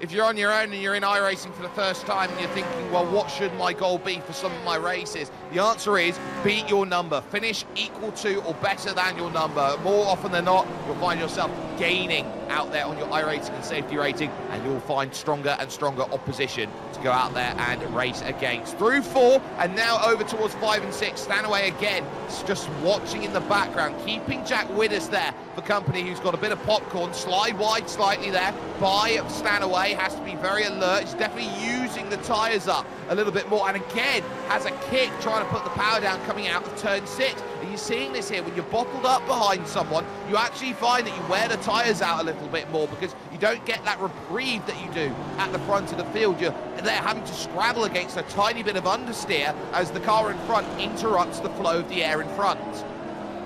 Speaker 2: If you're on your own and you're in iRacing for the first time and you're thinking, well, what should my goal be for some of my races? The answer is beat your number. Finish equal to or better than your number. More often than not, you'll find yourself gaining out there on your iRacing and safety rating, and you'll find stronger and stronger opposition to go out there and race against. Through 4, and now over towards 5 and 6. Stanaway again, just watching in the background, keeping Jack Widders there for company, who's got a bit of popcorn. Slide wide slightly there by Stanaway, has to be very alert. He's definitely using the tyres up a little bit more, and again has a kick trying to put the power down coming out of turn 6. And you're seeing this here, when you're bottled up behind someone, you actually find that you wear the tyres out a little bit more, because you don't get that reprieve that you do at the front of the field. You're there having to scrabble against a tiny bit of understeer as the car in front interrupts the flow of the air in front.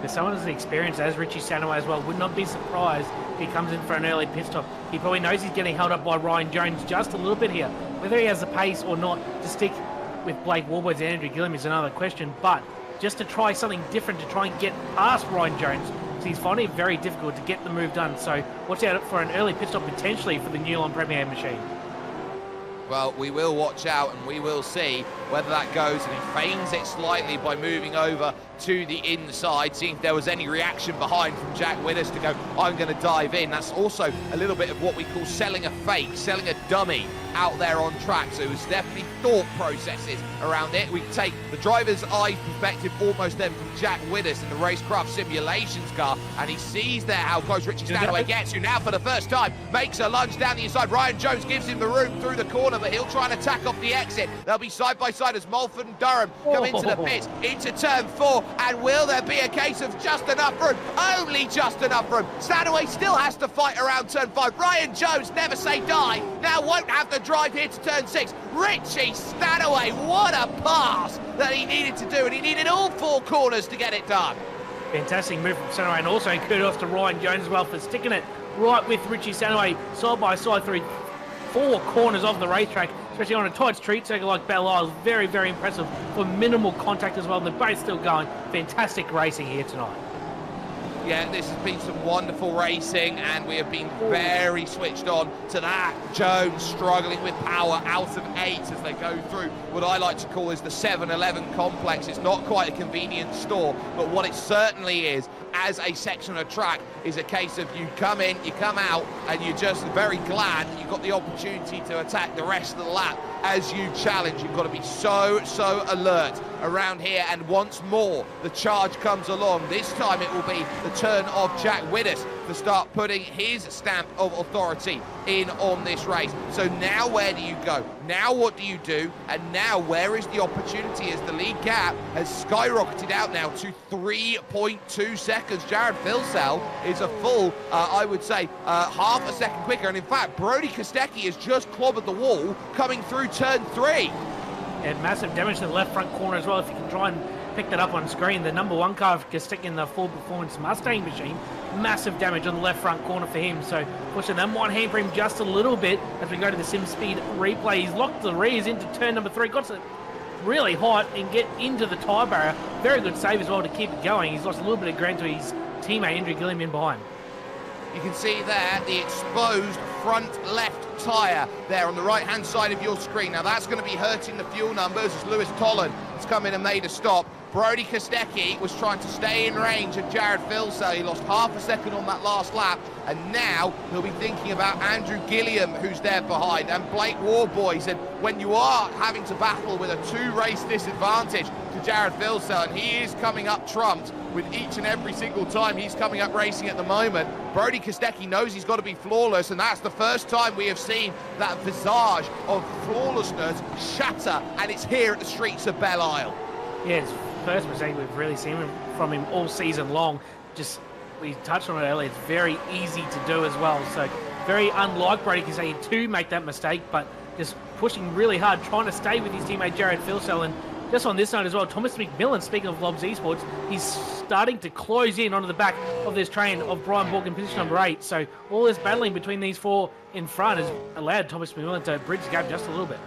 Speaker 3: If someone has experienced as Richie Stanaway as well, would not be surprised if he comes in for an early pit stop. He probably knows he's getting held up by Ryan Jones just a little bit here. Whether he has the pace or not to stick with Blake Warburton and Andrew Gilliam is another question, but just to try something different to try and get past Ryan Jones, because he's finding it very difficult to get the move done. So watch out for an early pit stop potentially for the Newland Premier machine.
Speaker 2: Well, we will watch out and we will see whether that goes, and he feigns it slightly by moving over to the inside, seeing if there was any reaction behind from Jack Widders to go, I'm going to dive in. That's also a little bit of what we call selling a fake, selling a dummy out there on track. So there's definitely thought processes around it. We take the driver's eye perspective almost then from Jack Widders in the Racecraft Simulations car, and he sees there how close Richie Stanaway gets, who now for the first time makes a lunge down the inside. Ryan Jones gives him the room through the corner, but he'll try and attack off the exit. They'll be side by side as Mulford and Durham come into the pits, into turn 4, and will there be a case of just enough room? Only just enough room. Stanaway still has to fight around turn 5. Ryan Jones, never say die, now won't have to drive here to turn 6. Richie Stanaway, what a pass that he needed to do, and he needed all 4 corners to get it done.
Speaker 3: Fantastic move from Stanaway, and also kudos to Ryan Jones as well for sticking it right with Richie Stanaway side by side through 4 corners of the racetrack, especially on a tight street circuit like Belle. Very, very impressive for minimal contact as well. They're both still going. Fantastic racing here tonight.
Speaker 2: Yeah, this has been some wonderful racing, and we have been very switched on to that. Jones struggling with power out of 8 as they go through what I like to call is the 7-Eleven complex. It's not quite a convenience store, but what it certainly is as a section of track is a case of you come in, you come out, and you're just very glad that you've got the opportunity to attack the rest of the lap as you challenge. You've got to be so alert around here, and once more the charge comes along. This time it will be the turn of Jack Widders to start putting his stamp of authority in on this race. So now where do you go? Now what do you do? And now where is the opportunity, as the lead gap has skyrocketed out now to 3.2 seconds. Jared Filsell is a full, I would say, half a second quicker. And in fact, Brody Kostecki has just clobbered the wall coming through turn 3.
Speaker 3: And massive damage to the left front corner as well. If you can try and pick that up on screen, the number 1 car of Kostecki in the full performance Mustang machine, massive damage on the left front corner for him. So pushing that might hamper him just a little bit as we go to the sim speed replay. He's locked the rears into turn number 3, got to really hot and get into the tyre barrier. Very good save as well to keep it going. He's lost a little bit of ground to his teammate Andrew Gilliam in behind.
Speaker 2: You can see there the exposed front left tyre there on the right hand side of your screen. Now that's going to be hurting the fuel numbers as Lewis Tolan has come in and made a stop. Brody Kostecki was trying to stay in range of Jared Filsell. He lost half a second on that last lap, and now he'll be thinking about Andrew Gilliam, who's there behind, and Blake Warboys. And when you are having to battle with a 2-race disadvantage to Jared Filsell, and he is coming up trumped with each and every single time he's coming up racing at the moment, Brody Kostecki knows he's got to be flawless, and that's the first time we have seen that visage of flawlessness shatter, and it's here at the streets of Belle Isle.
Speaker 3: Yes, first mistake we've really seen from him all season long. Just, we touched on it earlier, it's very easy to do as well. So very unlike Brody Kostecki to make that mistake, but just pushing really hard, trying to stay with his teammate Jared Filsell. And just on this note as well, Thomas McMillan, speaking of Lobs Esports, he's starting to close in onto the back of this train of Brian Bork in position number 8. So all this battling between these 4 in front has allowed Thomas McMillan to bridge the gap just a little bit.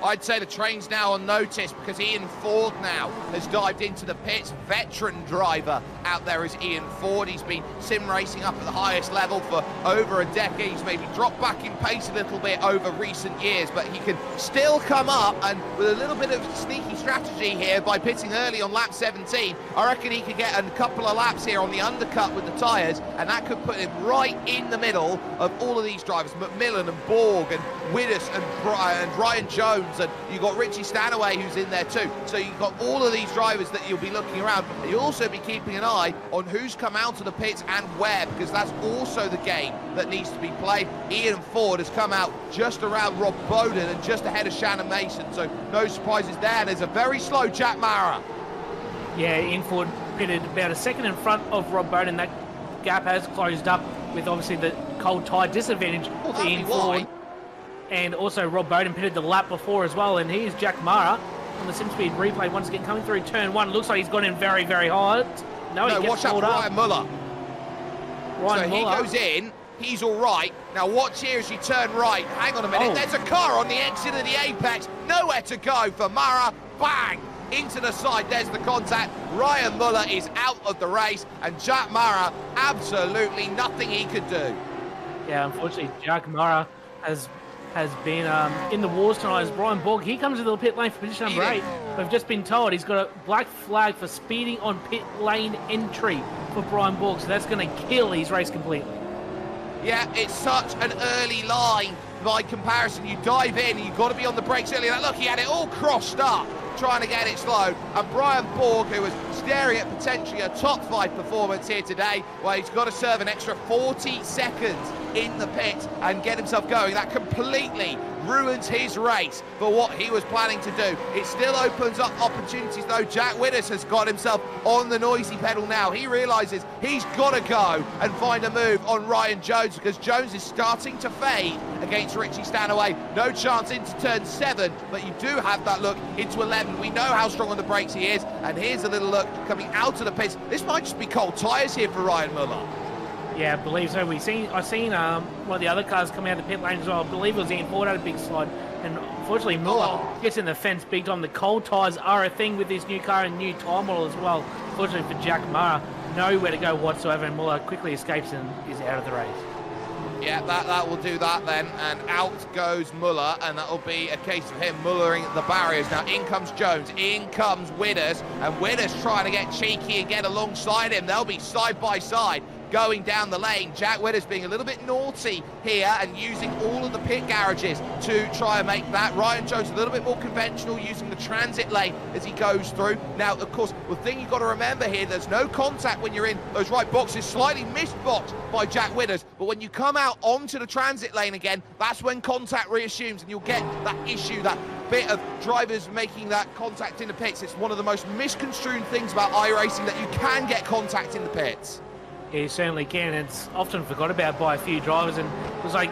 Speaker 2: I'd say the train's now on notice because Ian Ford now has dived into the pits. Veteran driver out there is Ian Ford. He's been sim racing up at the highest level for over a decade. He's maybe dropped back in pace a little bit over recent years, but he can still come up, and with a little bit of sneaky strategy here by pitting early on lap 17, I reckon he could get a couple of laps here on the undercut with the tyres, and that could put him right in the middle of all of these drivers, McMillan and Borg and Widders and Ryan Jones, and you've got Richie Stanaway who's in there too. So you've got all of these drivers that you'll be looking around, and you'll also be keeping an eye on who's come out of the pits and where, because that's also the game that needs to be played. Ian Ford has come out just around Rob Bowden and just ahead of Shannon Mason, so no surprises there. And there's a very slow Jack Mara.
Speaker 3: Yeah, Ian Ford pitted about a second in front of Rob Bowden. That gap has closed up with obviously the cold tire disadvantage for Ian Ford. And also Rob Bowden pitted the lap before as well. And here's Jack Mara on the SimSpeed replay once again coming through turn one. Looks like he's gone in very, very hard. No, he gets
Speaker 2: watch out for Ryan Muller. He goes in. He's all right. Now watch here as you turn right. Hang on a minute. There's a car on the exit of the apex. Nowhere to go for Mara. Bang! Into the side. There's the contact. Ryan Muller is out of the race. And Jack Mara, absolutely nothing he could do.
Speaker 3: Yeah, unfortunately, Jack Mara has been in the wars tonight as Brian Borg. He comes into the pit lane for position number 8. We've just been told he's got a black flag for speeding on pit lane entry for Brian Borg. So that's going to kill his race completely.
Speaker 2: Yeah, it's such an early line by comparison. You dive in and you've got to be on the brakes early. Look, he had it all crossed up trying to get it slowed. And Brian Borg, who was staring at potentially a top 5 performance here today, well, he's got to serve an extra 40 seconds in the pit and get himself going. That completely ruins his race for what he was planning to do. It still opens up opportunities though. Jack Widders has got himself on the noisy pedal now. He realizes he's got to go and find a move on Ryan Jones, because Jones is starting to fade against Richie Stanaway. No chance into turn 7, but you do have that look into 11. We know how strong on the brakes he is, and here's a little look coming out of the pits. This might just be cold tyres here for Ryan Muller.
Speaker 3: Yeah, I believe so. I've seen one of the other cars come out of the pit lane as well. I believe it was Ian Ford had a big slide, and unfortunately Muller gets in the fence big time. The cold tyres are a thing with this new car and new tyre model as well. Fortunately for Jack Mara, nowhere to go whatsoever, and Muller quickly escapes and is out of the race.
Speaker 2: Yeah, that will do that then, and out goes Muller, and that'll be a case of him mullering the barriers. Now in comes Jones, in comes Widders, and Widders trying to get cheeky and get alongside him. They'll be side by side going down the lane. Jack Widders being a little bit naughty here and using all of the pit garages to try and make that. Ryan Jones a little bit more conventional, using the transit lane as he goes through. Now, of course, the thing you've got to remember here, there's no contact when you're in those right boxes, slightly missed box by Jack Widders, but when you come out onto the transit lane again, that's when contact reassumes, and you'll get that issue, that bit of drivers making that contact in the pits. It's one of the most misconstrued things about iRacing, that you can get contact in the pits.
Speaker 3: Yeah, you certainly can. It's often forgot about by a few drivers, and it was like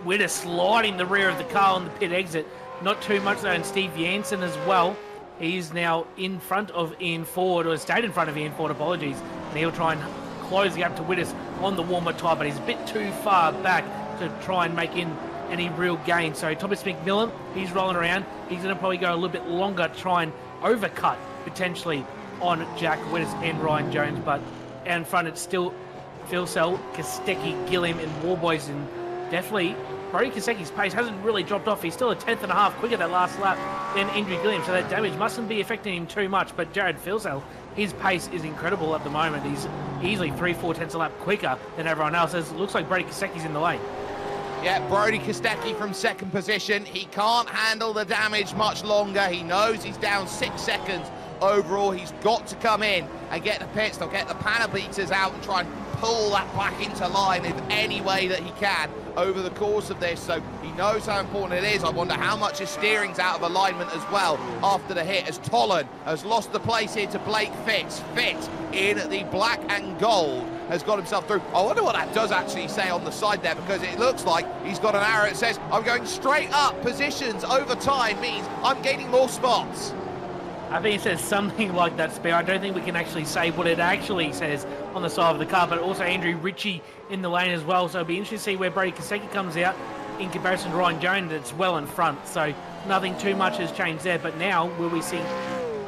Speaker 3: Widders sliding the rear of the car on the pit exit. Not too much though, and Steve Jansen as well. He's now in front of Ian Ford, or stayed in front of Ian Ford, apologies, and he'll try and close the gap to Widders on the warmer tyre, but he's a bit too far back to try and make in any real gain. So Thomas McMillan, he's rolling around. He's going to probably go a little bit longer to try and overcut potentially on Jack Widders and Ryan Jones, but out in front it's still Phil Sell, Kostecki, Gilliam and Warboys, and definitely Brody Kostecki's pace hasn't really dropped off. He's still a 10.5 quicker that last lap than Andrew Gilliam, so that damage mustn't be affecting him too much. But Jared Philsell, his pace is incredible at the moment. He's easily 3-4 tenths a lap quicker than everyone else. It looks like Brody Kostecki's in the lane.
Speaker 2: Yeah, Brody Kostecki from second position. He can't handle the damage much longer. He knows he's down 6 seconds overall. He's got to come in and get the pits. They'll get the panel beaters out and try and pull that back into line in any way that he can over the course of this. So he knows how important it is. I wonder how much his steering's out of alignment as well after the hit, as Tolan has lost the place here to Blake Fitz. Fitz in the black and gold has got himself through. I wonder what that does actually say on the side there, because it looks like he's got an arrow that says, I'm going straight up. Positions over time means I'm gaining more spots.
Speaker 3: I think it says something like that, Spear. I don't think we can actually say what it actually says on the side of the car, but also Andrew Ritchie in the lane as well. So it'll be interesting to see where Brady Kostecki comes out in comparison to Ryan Jones. That's well in front. So nothing too much has changed there. But now, will we see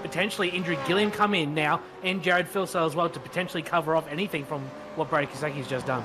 Speaker 3: potentially injured Gilliam come in now, and Jared Filsell as well, to potentially cover off anything from what Brody Koseki's just done?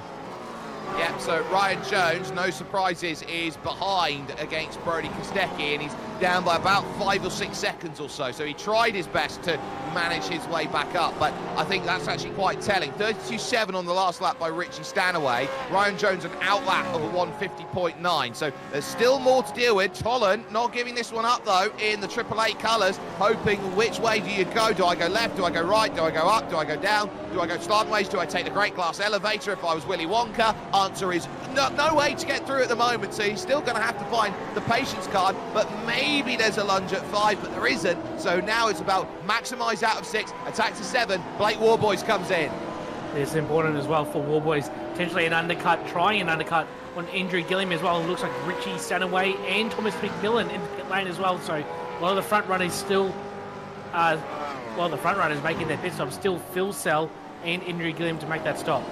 Speaker 2: Yeah, so Ryan Jones, no surprises, is behind against Brody Kostecki, and he's down by about 5 or 6 seconds or so. So he tried his best to manage his way back up, but I think that's actually quite telling. 32.7 on the last lap by Richie Stanaway. Ryan Jones an outlap of a 150.9. So there's still more to deal with. Tolland not giving this one up, though, in the AAA colours, hoping which way do you go? Do I go left? Do I go right? Do I go up? Do I go down? Do I go sideways? Do I take the Great Glass Elevator if I was Willy Wonka? Answer is no way to get through at the moment, so he's still going to have to find the patience card, but maybe there's a lunge at 5, but there isn't. So now it's about maximise out of 6, attack to 7. Blake Warboys comes in.
Speaker 3: It's important as well for Warboys, potentially an undercut, trying an undercut on Andrew Gilliam as well. It looks like Richie Stanaway and Thomas McMillan in the pit lane as well, so a lot of the front runners still, the front runners making their pit stop, still Filsell and Andrew Gilliam to make that stop.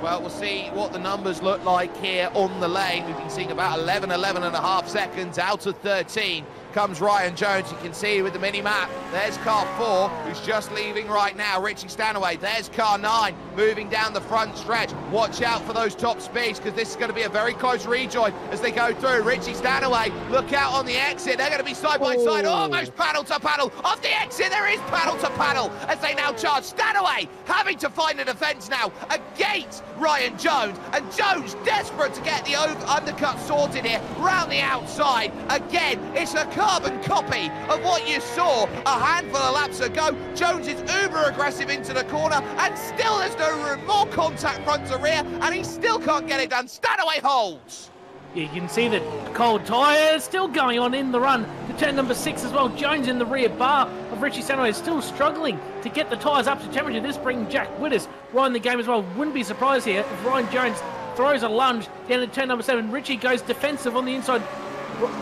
Speaker 2: Well, we'll see what the numbers look like here on the lane. We've been seeing about 11 and a half seconds out of 13. Comes Ryan Jones. You can see with the mini-map, there's car 4, who's just leaving right now, Richie Stanaway. There's car 9, moving down the front stretch. Watch out for those top speeds, because this is going to be a very close rejoin as they go through. Richie Stanaway, look out on the exit. They're going to be side by side, almost paddle to paddle. Off the exit, there is paddle to paddle as they now charge. Stanaway having to find a defence now against Ryan Jones, and Jones desperate to get the undercut sorted here, round the outside. Again, it's a carbon copy of what you saw a handful of laps ago. Jones is uber aggressive into the corner, and still there's no room. More contact front to rear, and he still can't get it done. Stanaway holds.
Speaker 3: You can see the cold tyres still going on in the run to turn number 6 as well. Jones in the rear bar of Richie Stanaway is still struggling to get the tyres up to temperature. This brings Jack Widders right in the game as well. Wouldn't be surprised here if Ryan Jones throws a lunge down to turn number 7. Richie goes defensive on the inside.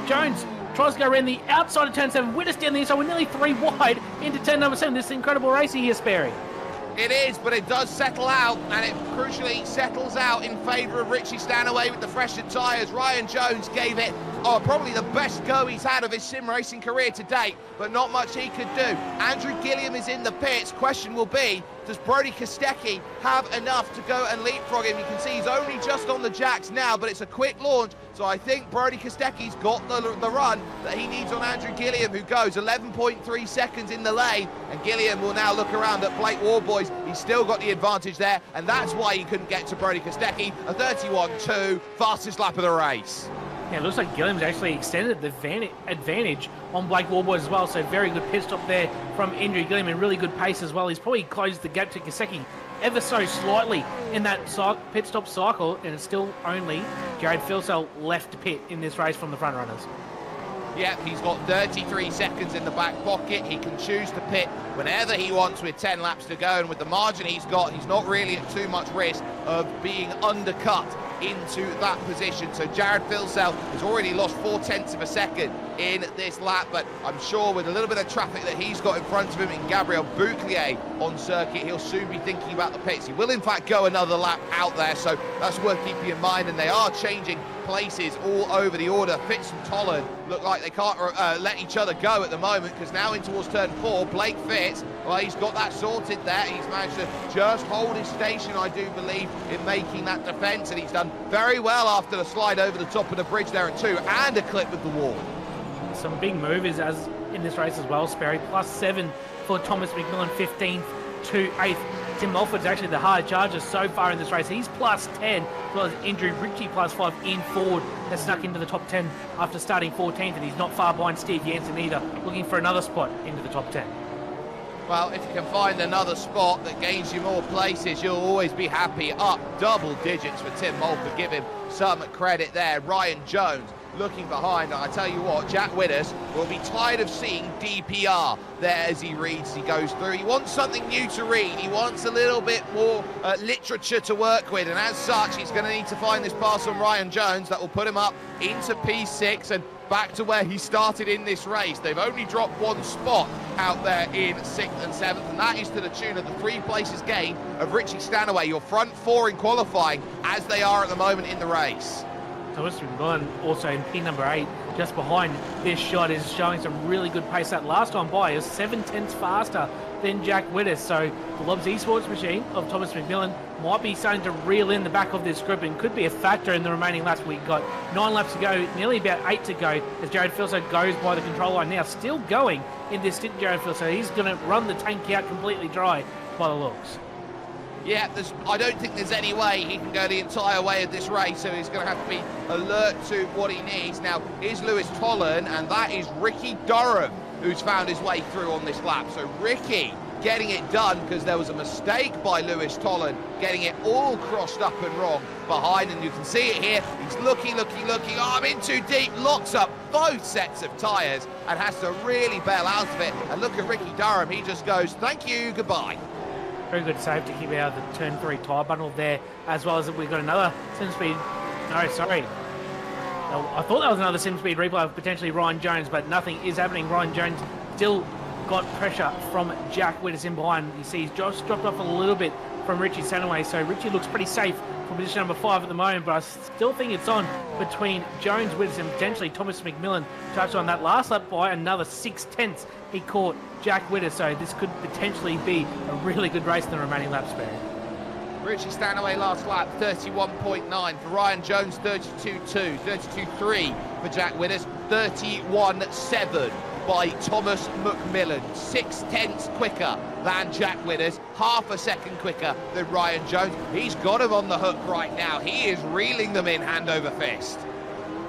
Speaker 3: Jones tries to go around the outside of turn 7. Widders down the inside. We're nearly 3 wide into turn number 7. This is incredible racing here, Sperry.
Speaker 2: It is, but it does settle out, and it crucially settles out in favour of Richie Stanaway with the fresher tyres. Ryan Jones gave it probably the best go he's had of his sim racing career to date, but not much he could do. Andrew Gilliam is in the pits. Question will be, does Brody Kostecki have enough to go and leapfrog him? You can see he's only just on the jacks now, but it's a quick launch, so I think Brody Kostecki's got the run that he needs on Andrew Gilliam, who goes 11.3 seconds in the lane, and Gilliam will now look around at Blake Warboys. He's still got the advantage there, and that's why he couldn't get to Brody Kostecki. A 31.2, fastest lap of the race.
Speaker 3: Yeah, it looks like Gilliam's actually extended the advantage on Blake Warboys as well, so very good pit stop there from Andrew Gilliam, and really good pace as well. He's probably closed the gap to Kostecki ever so slightly in that pit stop cycle, and it's still only Jared Filsell left to pit in this race from the front runners.
Speaker 2: Yep, he's got 33 seconds in the back pocket. He can choose to pit whenever he wants with 10 laps to go, and with the margin he's got, he's not really at too much risk of being undercut into that position. So Jared Filsell has already lost 0.4 of a second in this lap, but I'm sure with a little bit of traffic that he's got in front of him in Gabriel Bouclier on circuit, he'll soon be thinking about the pits. He will in fact go another lap out there, so that's worth keeping in mind, and they are changing places all over the order. Fitz and Tolland look like they can't let each other go at the moment, because now in towards turn 4, Blake Fitz, well, he's got that sorted there. He's managed to just hold his station, I do believe, in making that defence, and he's done very well after the slide over the top of the bridge there at 2, and a clip with the wall.
Speaker 3: Some big movers as in this race as well, Sperry. +7 for Thomas McMillan, 15th to 8th. Tim Mulford's actually the hard charger so far in this race. He's +10, as well as Andrew Ritchie +5 in Ford has snuck into the top 10 after starting 14th, and he's not far behind Steve Jansen either, looking for another spot into the top 10.
Speaker 2: Well, if you can find another spot that gains you more places, you'll always be happy. Up double digits for Tim Mulford. Give him some credit there. Ryan Jones looking behind. I tell you what, Jack Widders will be tired of seeing DPR there as he reads, he goes through. He wants something new to read. He wants a little bit more literature to work with, and as such, he's going to need to find this pass on Ryan Jones that will put him up into P6 and back to where he started in this race. They've only dropped 1 spot out there in 6th and 7th, and that is to the tune of the 3 places gain of Richie Stanaway, your front 4 in qualifying, as they are at the moment in the race.
Speaker 3: Thomas McMillan also in P number 8, just behind this shot, is showing some really good pace. That last time by is 7/10 faster than Jack Wittes. So the Lobs Esports machine of Thomas McMillan might be starting to reel in the back of this group and could be a factor in the remaining laps. We've got 9 laps to go, nearly about 8 to go, as Jared Filso goes by the control line now. Still going in this stint, Jared Filso. He's going to run the tank out completely dry by the looks.
Speaker 2: Yeah, I don't think there's any way he can go the entire way of this race, so he's going to have to be alert to what he needs. Now, is Lewis Tolan, and that is Ricky Durham, who's found his way through on this lap. So Ricky getting it done, because there was a mistake by Lewis Tolan, getting it all crossed up and wrong behind, and you can see it here. He's looking, oh, I'm in too deep, locks up both sets of tyres and has to really bail out of it. And look at Ricky Durham, he just goes, thank you, goodbye.
Speaker 3: Very good save to keep out of the turn 3 tyre bundle there, as well as we've got another sim speed. No, sorry. No, I thought that was another sim speed replay of potentially Ryan Jones, but nothing is happening. Ryan Jones still got pressure from Jack Wittes in behind. You see he's just dropped off a little bit from Richie Sanaway, so Richie looks pretty safe for position number 5 at the moment, but I still think it's on between Jones, Wittes, and potentially Thomas McMillan. Touched on that last lap by another 6/10. He caught Jack Wittes, so this could potentially be a really good race in the remaining laps, Barry.
Speaker 2: Richie Stanaway last lap, 31.9. For Ryan Jones, 32.2. 32.3 for Jack Wittes, 31.7 by Thomas McMillan. 6/10 quicker than Jack Wittes, half a second quicker than Ryan Jones. He's got him on the hook right now. He is reeling them in hand over fist.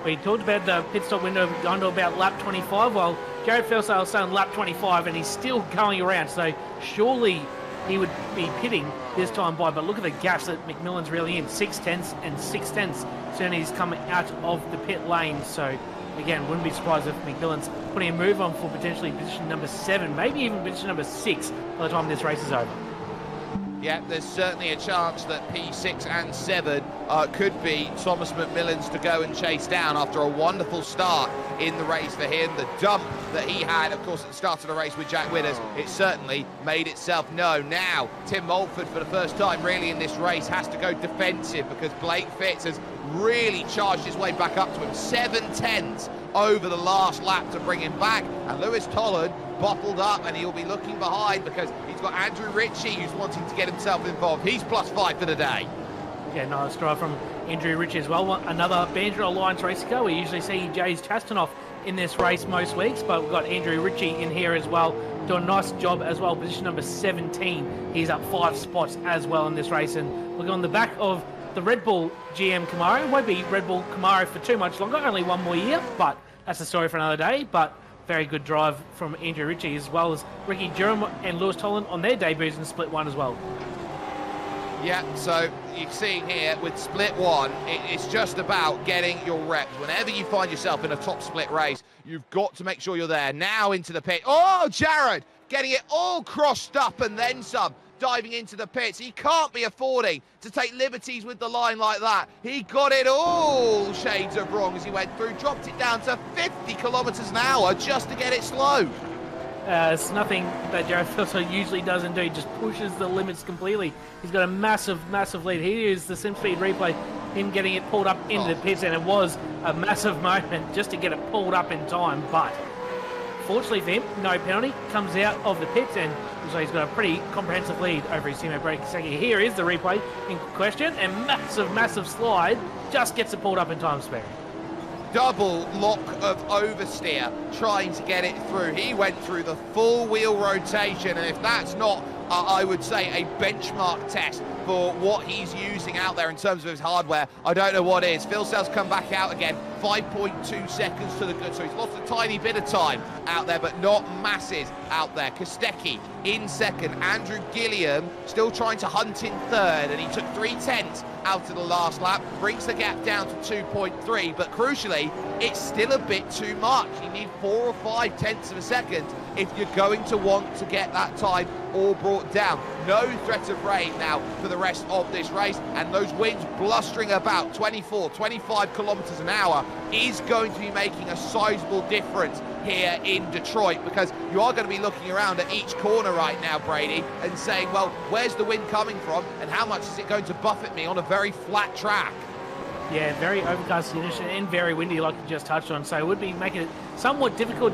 Speaker 3: We talked about the pit stop window gone to about lap 25, while Jared Felsale is saying lap 25, and he's still going around, so surely he would be pitting this time by. But look at the gaps that McMillan's really in, 6/10 and 6/10. Certainly he's coming out of the pit lane, so again, wouldn't be surprised if McMillan's putting a move on for potentially position number 7, maybe even position number 6 by the time this race is over.
Speaker 2: Yeah, there's certainly a chance that P6 and 7 could be Thomas McMillan's to go and chase down after a wonderful start in the race for him. The dump that he had, of course, at the start of the race with Jack Wittes, it certainly made itself known. Now, Tim Mulford, for the first time really in this race, has to go defensive because Blake Fitz has really charged his way back up to him. 7/10 over the last lap to bring him back, and Lewis Tolan bottled up, and he'll be looking behind because he's got Andrew Ritchie who's wanting to get himself involved. He's +5 for the day.
Speaker 3: Yeah, nice drive from Andrew Ritchie as well. Another Banjo Alliance race to go. We usually see Jays Chastanoff in this race most weeks, but we've got Andrew Ritchie in here as well, doing a nice job as well. Position number 17. He's up 5 spots as well in this race, and looking on the back of the Red Bull GM Camaro. It won't be Red Bull Camaro for too much longer, only one more year, but that's a story for another day. But very good drive from Andrew Ritchie, as well as Ricky Durham and Lewis Tolan on their debuts in Split 1 as well.
Speaker 2: Yeah, so you're seeing here with Split 1, it's just about getting your reps. Whenever you find yourself in a top split race, you've got to make sure you're there. Now into the pit. Oh, Jared getting it all crossed up and then some. Diving into the pits. He can't be affording to take liberties with the line like that. He got it all shades of wrong as he went through, dropped it down to 50 kilometers an hour just to get it slowed.
Speaker 3: It's nothing that Jared Filso usually doesn't do. He just pushes the limits completely. He's got a massive lead. Here is the sim speed replay, him getting it pulled up into the pits, and it was a massive moment just to get it pulled up in time, but fortunately for him, no penalty, comes out of the pits, and so he's got a pretty comprehensive lead over his teammate Brady Kosecki. Here is the replay in question, and massive slide, just gets it pulled up in time, Sperry.
Speaker 2: Double lock of oversteer, trying to get it through. He went through the full wheel rotation, and if that's not, I would say, a benchmark test for what he's using out there in terms of his hardware, I don't know what is. Phil Sells come back out again, 5.2 seconds to the good, so he's lost a tiny bit of time out there, but not masses out there. Kostecki in second, Andrew Gilliam still trying to hunt in third, and he took 3/10 out of the last lap, brings the gap down to 2.3, but crucially, it's still a bit too much. You need 4 or 5 tenths of a second if you're going to want to get that time all brought down. No threat of rain now for the rest of this race, and those winds blustering about 24, 25 kilometers an hour is going to be making a sizable difference here in Detroit, because you are going to be looking around at each corner right now, Brady, and saying, well, where's the wind coming from, and how much is it going to buffet me on a very flat track?
Speaker 3: Yeah, very overcast condition and very windy, like you just touched on. So it would be making it somewhat difficult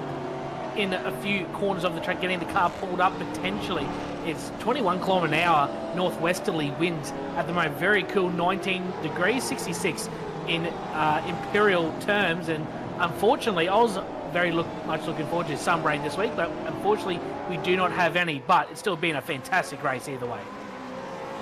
Speaker 3: in a few corners of the track, getting the car pulled up potentially. It's 21 km an hour northwesterly winds at the moment. Very cool, 19 degrees, 66 in imperial terms. And unfortunately, I was very much looking forward to some rain this week, but unfortunately, we do not have any. But it's still been a fantastic race either way.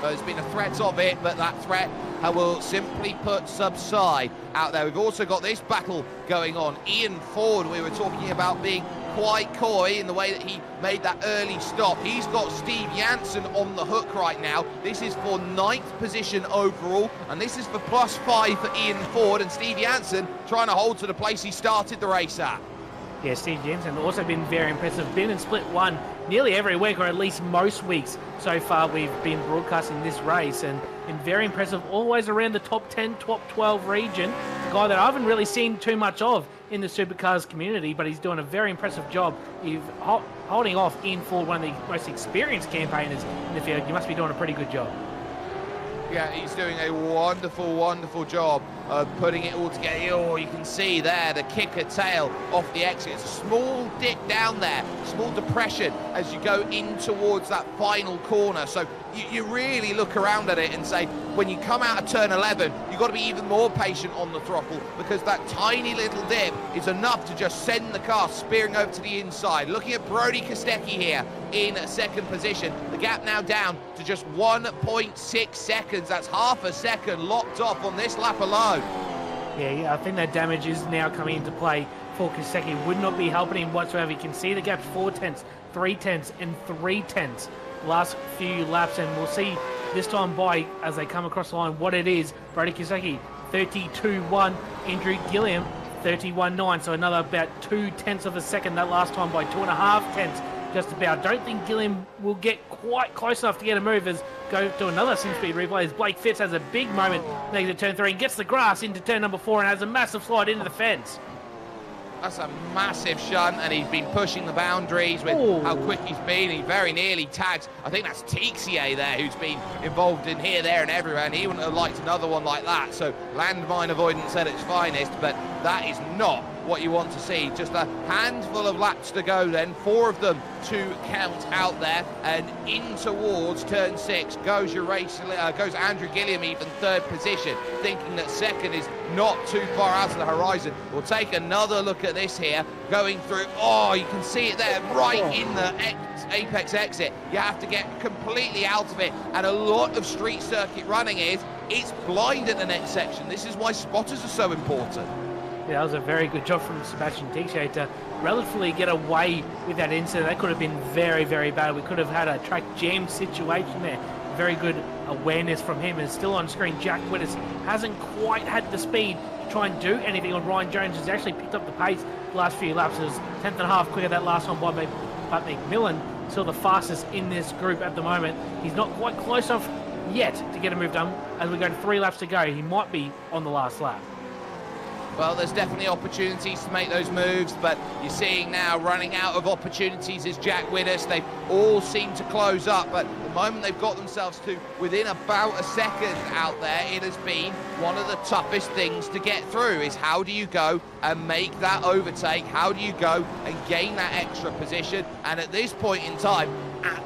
Speaker 2: There's been a threat of it, but that threat will simply put subside out there. We've also got this battle going on. Ian Ford, we were talking about being quite coy in the way that he made that early stop. He's got Steve Janssen on the hook right now. This is for 9th position overall, and this is for +5 for Ian Ford, and Steve Janssen trying to hold to the place he started the race at.
Speaker 3: Yeah, Steve Janssen also been very impressive. Been in split one nearly every week, or at least most weeks so far we've been broadcasting this race, and been very impressive, always around the top 10, top 12 region. A guy that I haven't really seen too much of in the supercars community, but he's doing a very impressive job. He's holding off Ian Ford, one of the most experienced campaigners in the field. You must be doing a pretty good job.
Speaker 2: Yeah, he's doing a wonderful, wonderful job of putting it all together. Oh, you can see there the kicker tail off the exit. It's a small dip down there, small depression as you go in towards that final corner. So you really look around at it and say, when you come out of turn 11, you've got to be even more patient on the throttle, because that tiny little dip is enough to just send the car spearing over to the inside. Looking at Brody Kostecki here in 2nd position. The gap now down to just 1.6 seconds. That's half a second locked off on this lap alone.
Speaker 3: Yeah, I think that damage is now coming into play for Kostecki. Would not be helping him whatsoever. You can see the gap 4 tenths, 3 tenths, and 3 tenths last few laps, and we'll see this time by as they come across the line what it is. Brody Kostecki 32.1, Andrew Gilliam 31.9, so another about 2 tenths of a second. That last time by 2.5 tenths just about. Don't think Gilliam will get quite close enough to get a move as go to another sim speed replay as Blake Fitz has a big moment next to turn 3 and gets the grass into turn number 4 and has a massive slide into the fence.
Speaker 2: That's a massive shunt, and he's been pushing the boundaries with how quick he's been. He very nearly tags, I think that's Tixier there, who's been involved in here, there, and everywhere, and he wouldn't have liked another one like that. So landmine avoidance at its finest, but that is not what you want to see. Just a handful of laps to go then, 4 of them to count out there, and in towards turn 6 goes goes Andrew Gilliam, even 3rd position, thinking that 2nd is not too far out of the horizon. We'll take another look at this here, going through, oh, you can see it there, right in the apex exit. You have to get completely out of it, and a lot of street circuit running it's blind at the next section. This is why spotters are so important.
Speaker 3: Yeah, that was a very good job from Sebastian Tixier to relatively get away with that incident. That could have been very, very bad. We could have had a track jam situation there. Very good awareness from him. And still on screen, Jack Wittes hasn't quite had the speed to try and do anything on Ryan Jones. Has actually picked up the pace the last few laps. It was 10th and a half quicker that last one by McMillan. Still the fastest in this group at the moment. He's not quite close enough yet to get a move done. As we go to 3 laps to go, he might be on the last lap.
Speaker 2: Well, there's definitely opportunities to make those moves, but you're seeing now running out of opportunities is Jack Wittes. They all seem to close up, but the moment they've got themselves to within about a second out there, it has been one of the toughest things to get through, is how do you go and make that overtake? How do you go and gain that extra position? And at this point in time,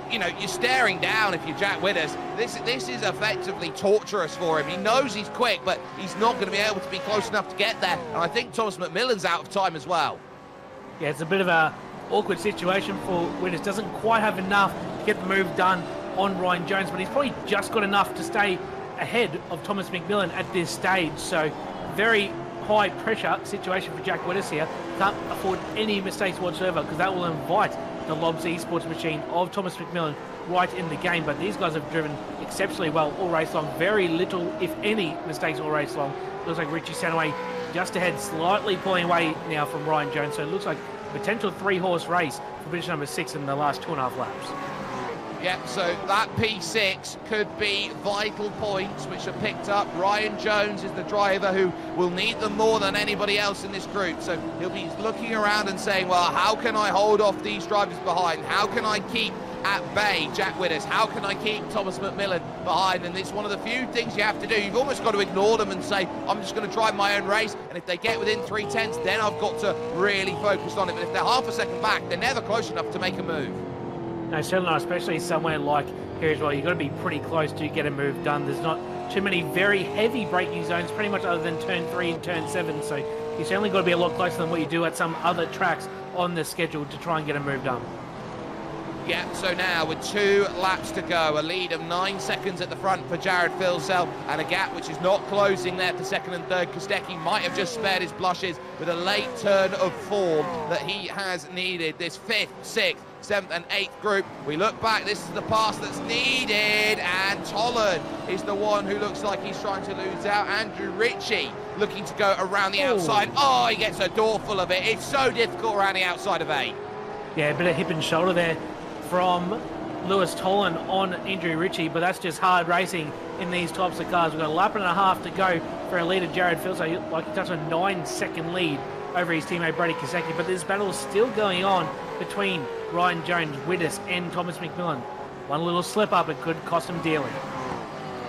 Speaker 2: you know, you're staring down if you're Jack Wittes. This is effectively torturous for him. He knows he's quick, but he's not going to be able to be close enough to get there. And I think Thomas McMillan's out of time as well. Yeah,
Speaker 3: it's a bit of a awkward situation for Wittes. Doesn't quite have enough to get the move done on Ryan Jones, but he's probably just got enough to stay ahead of Thomas McMillan at this stage. So very high pressure situation for Jack Wittes here. Can't afford any mistakes whatsoever, because that will invite the Lobs Esports machine of Thomas McMillan right in the game. But these guys have driven exceptionally well all race long. Very little, if any, mistakes all race long. Looks like Richie Sanaway just ahead, slightly pulling away now from Ryan Jones. So it looks like a potential 3-horse race for position number 6 in the last 2.5 laps.
Speaker 2: Yep, so that P6 could be vital points which are picked up. Ryan Jones is the driver who will need them more than anybody else in this group. So he'll be looking around and saying, well, how can I hold off these drivers behind? How can I keep at bay. Jack Widders, how can I keep Thomas McMillan behind? And it's one of the few things you have to do. You've almost got to ignore them and say, I'm just going to drive my own race, and if they get within 3/10, then I've got to really focus on it. But if they're half a second back, they're never close enough to make a move.
Speaker 3: No, certainly not, especially somewhere like here as well. You've got to be pretty close to get a move done. There's not too many very heavy braking zones, pretty much other than turn 3 and turn 7. So you certainly got to be a lot closer than what you do at some other tracks on the schedule to try and get a move done.
Speaker 2: Yeah, so now with 2 laps to go, a lead of 9 seconds at the front for Jared Filsell, and a gap which is not closing there for second and third. Kostecki might have just spared his blushes with a late turn of form that he has needed. This 5th, 6th, 7th and 8th group. We look back, this is the pass that's needed, and Tolan is the one who looks like he's trying to lose out. Andrew Ritchie looking to go around the outside. Oh, he gets a door full of it. It's so difficult around the outside of 8.
Speaker 3: Yeah, a bit of hip and shoulder there from Lewis Tolan on Andrew Ritchie, but that's just hard racing in these types of cars. We've got a lap and a half to go for our leader, Jared Filsell. Like he touched a 9-second lead over his teammate Brady Kostecki, but this battle is still going on between Ryan Jones, Widders and Thomas McMillan. One little slip up, it could cost him dearly.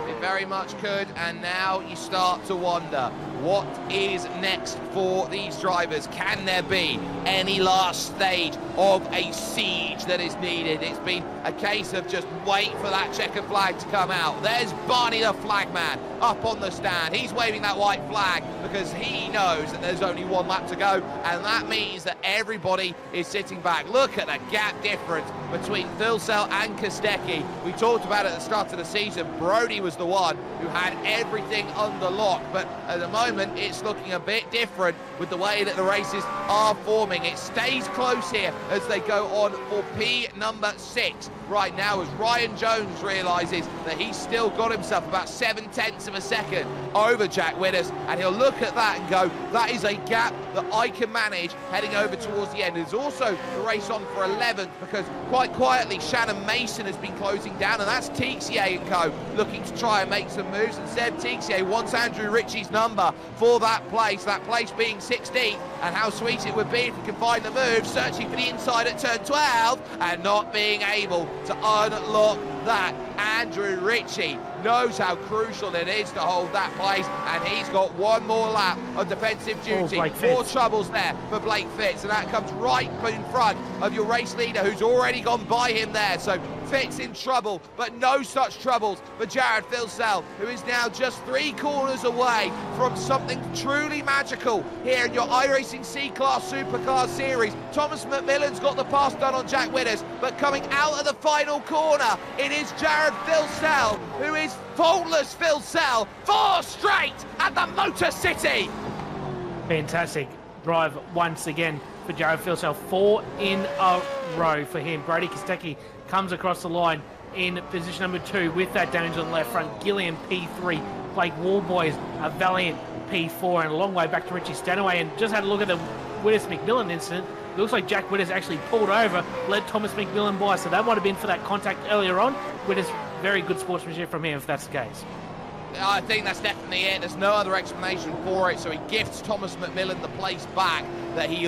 Speaker 2: It very much could, and now you start to wonder, what is next for these drivers? Can there be any last stage of a siege that is needed? It's been a case of just wait for that checkered flag to come out. There's Barney the flagman up on the stand. He's waving that white flag because he knows that there's only 1 lap to go, and that means that everybody is sitting back. Look at the gap difference between Filsell and Kostecki. We talked about it at the start of the season. Brody was the one who had everything under lock, but at the moment it's looking a bit different with the way that the races are forming. It stays close here as they go on for P number 6 right now, as Ryan Jones realises that he's still got himself about 7/10 of a second over Jack Widders, and he'll look at that and go, that is a gap that I can manage heading over towards the end. There's also the race on for 11th, because quite quietly Shannon Mason has been closing down, and that's Tixier and co looking to try and make some moves, and Seb Tixier wants Andrew Ritchie's number for that place being 16th, and how sweet it would be if he can find the move, searching for the inside at turn 12 and not being able to unlock that. Andrew Ritchie knows how crucial it is to hold that place, and he's got 1 more lap of defensive duty. More troubles there for Blake Fitz, and that comes right in front of your race leader who's already gone by him there. So Fitz in trouble, but no such troubles for Jared Filsell, who is now just 3 corners away from something truly magical here in your iRacing C-Class Supercars Series. Thomas McMillan's got the pass done on Jack Widders, but coming out of the final corner, it is Jared Filsell, who is faultless Filsell, 4 straight at the Motor City.
Speaker 3: Fantastic drive once again for Jared Filsell, 4 in a row for him. Brady Kostecki comes across the line in position number 2 with that damage on the left front. Gilliam P3, Blake Warboys a valiant P4, and a long way back to Richie Stanaway. And just had a look at the Widders McMillan incident. It looks like Jack Widders actually pulled over, let Thomas McMillan by, so that might have been for that contact earlier on. Widders, very good sportsmanship from him if that's the case.
Speaker 2: I think that's definitely it. There's no other explanation for it. So he gifts Thomas McMillan the place back that he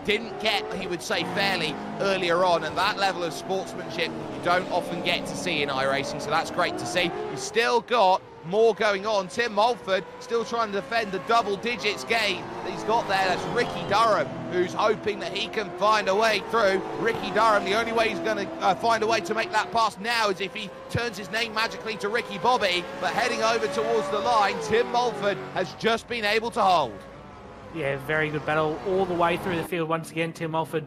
Speaker 2: didn't get, he would say, fairly earlier on. And that level of sportsmanship you don't often get to see in iRacing. So that's great to see. He's still got more going on. Tim Mulford still trying to defend the double digits gain that he's got there. That's Ricky Durham, who's hoping that he can find a way through. Ricky Durham, the only way he's going to find a way to make that pass now is if he turns his name magically to Ricky Bobby. But heading over towards the line, Tim Mulford has just been able to hold.
Speaker 3: Yeah, very good battle all the way through the field. Once again, Tim Mulford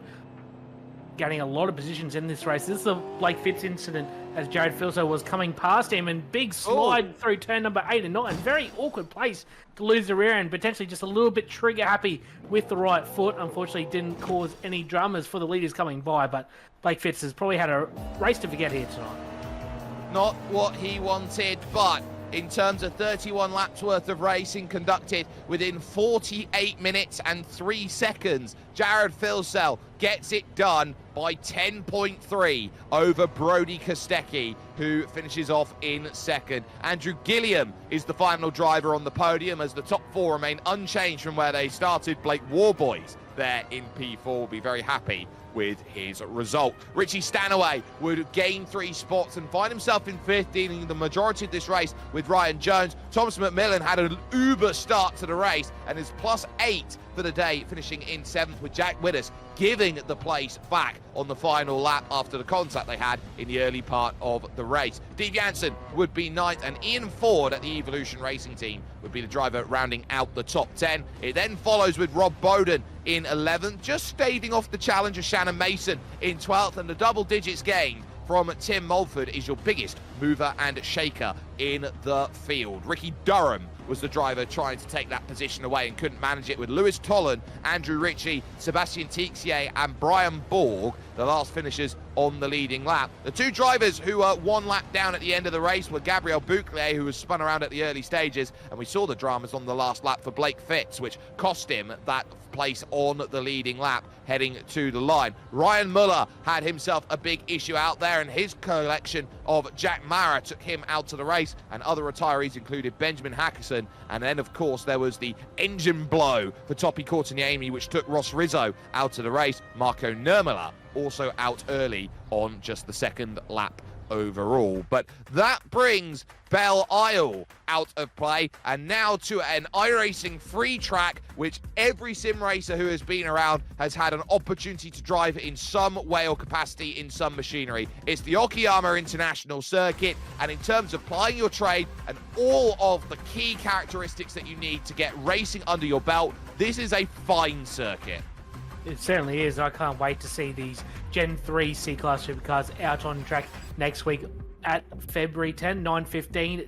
Speaker 3: gaining a lot of positions in this race. This is the Blake Fitz incident as Jared Filsell was coming past him, and big slide through turn number 8 and 9. Very awkward place to lose the rear end, potentially just a little bit trigger happy with the right foot. Unfortunately, didn't cause any dramas for the leaders coming by, but Blake Fitz has probably had a race to forget here tonight.
Speaker 2: Not what he wanted, but in terms of 31 laps worth of racing conducted within 48 minutes and 3 seconds, Jared Filsell gets it done by 10.3 over Brody Kostecki, who finishes off in second. Andrew Gilliam is the final driver on the podium as the top 4 remain unchanged from where they started. Blake Warboys there in P4 will be very happy with his result. Richie Stanaway would gain 3 spots and find himself in 5th, dealing the majority of this race with Ryan Jones. Thomas McMillan had an uber start to the race and is +8 for the day, finishing in 7th, with Jack Widders giving the place back on the final lap after the contact they had in the early part of the race. Steve Jansen would be 9th, and Ian Ford at the Evolution Racing team would be the driver rounding out the top 10. It then follows with Rob Bowden in 11th, just staving off the challenge of Shannon Mason in 12th, and the double digits gained from Tim Mulford is your biggest mover and shaker in the field. Ricky Durham was the driver trying to take that position away and couldn't manage it, with Lewis Tollan, Andrew Ritchie, Sebastian Tixier and Brian Borg, the last finishers on the leading lap. The 2 drivers who were 1 lap down at the end of the race were Gabriel Bouclier, who was spun around at the early stages, and we saw the dramas on the last lap for Blake Fitz, which cost him that place on the leading lap heading to the line. Ryan Muller had himself a big issue out there, and his collection of Jack Mara took him out to the race, and other retirees included Benjamin Hackerson, and then of course there was the engine blow for Topi Courtaniemi, which took Ross Rizzo out of the race. Marco Nurmela also out early on just the 2nd lap overall. But that brings Belle Isle out of play, and now to an iRacing free track, which every sim racer who has been around has had an opportunity to drive in some way or capacity in some machinery. It's the Okayama International Circuit, and in terms of plying your trade and all of the key characteristics that you need to get racing under your belt, this is a fine circuit.
Speaker 3: It certainly is. I can't wait to see these Gen 3 C-Class Supercars out on track next week at February 10, 9:15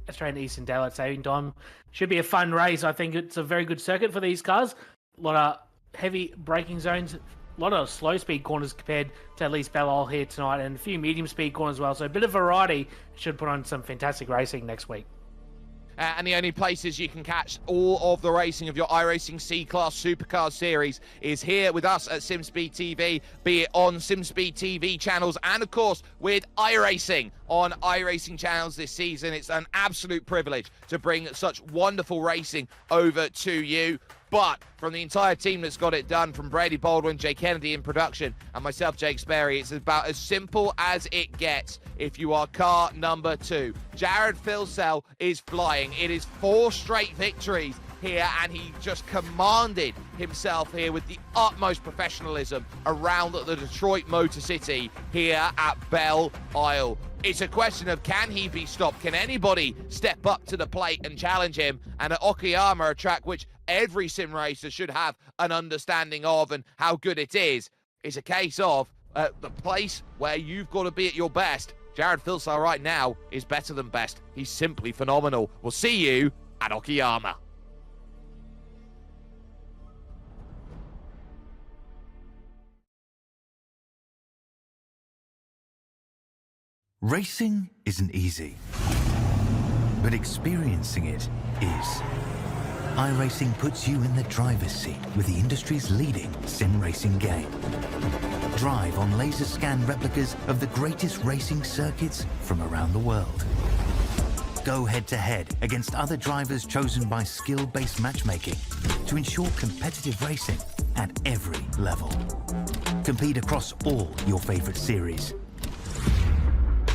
Speaker 3: Australian Eastern Daylight Saving Time. Should be a fun race. I think it's a very good circuit for these cars. A lot of heavy braking zones, a lot of slow speed corners compared to at least Belle Isle here tonight, and a few medium speed corners as well. So a bit of variety. Should put on some fantastic racing next week.
Speaker 2: And the only places you can catch all of the racing of your iRacing C-Class Supercars Series is here with us at SimSpeed TV, be it on SimSpeed TV channels and, of course, with iRacing on iRacing channels this season. It's an absolute privilege to bring such wonderful racing over to you. But from the entire team that's got it done, from Brady Baldwin, Jay Kennedy in production, and myself, Jake Sperry, it's about as simple as it gets if you are car number 2. Jared Filsell is flying. It is 4 straight victories here, and he just commanded himself here with the utmost professionalism around the Detroit Motor City here at Belle Isle. It's a question of, can he be stopped? Can anybody step up to the plate and challenge him? And at Okayama, a track which every sim racer should have an understanding of and how good it is, it's a case of the place where you've got to be at your best. Jared Filsell right now is better than best. He's simply phenomenal. We'll see you at Okayama.
Speaker 1: Racing isn't easy, but experiencing it is. iRacing puts you in the driver's seat with the industry's leading sim racing game. Drive on laser scan replicas of the greatest racing circuits from around the world. Go head-to-head against other drivers chosen by skill-based matchmaking to ensure competitive racing at every level. Compete across all your favorite series.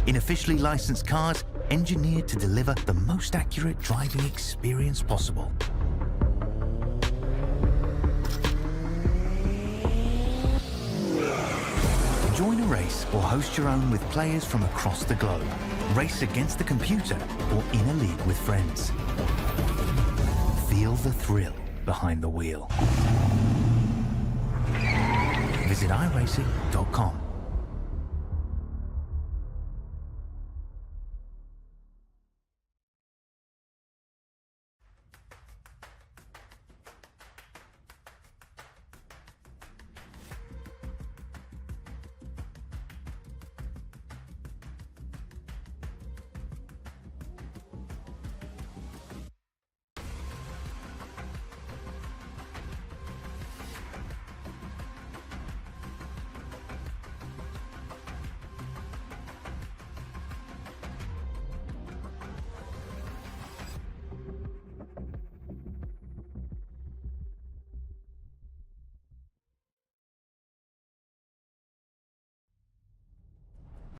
Speaker 1: In officially licensed cars, engineered to deliver the most accurate driving experience possible. Join a race or host your own with players from across the globe. Race against the computer or in a league with friends. Feel the thrill behind the wheel. Visit iRacing.com.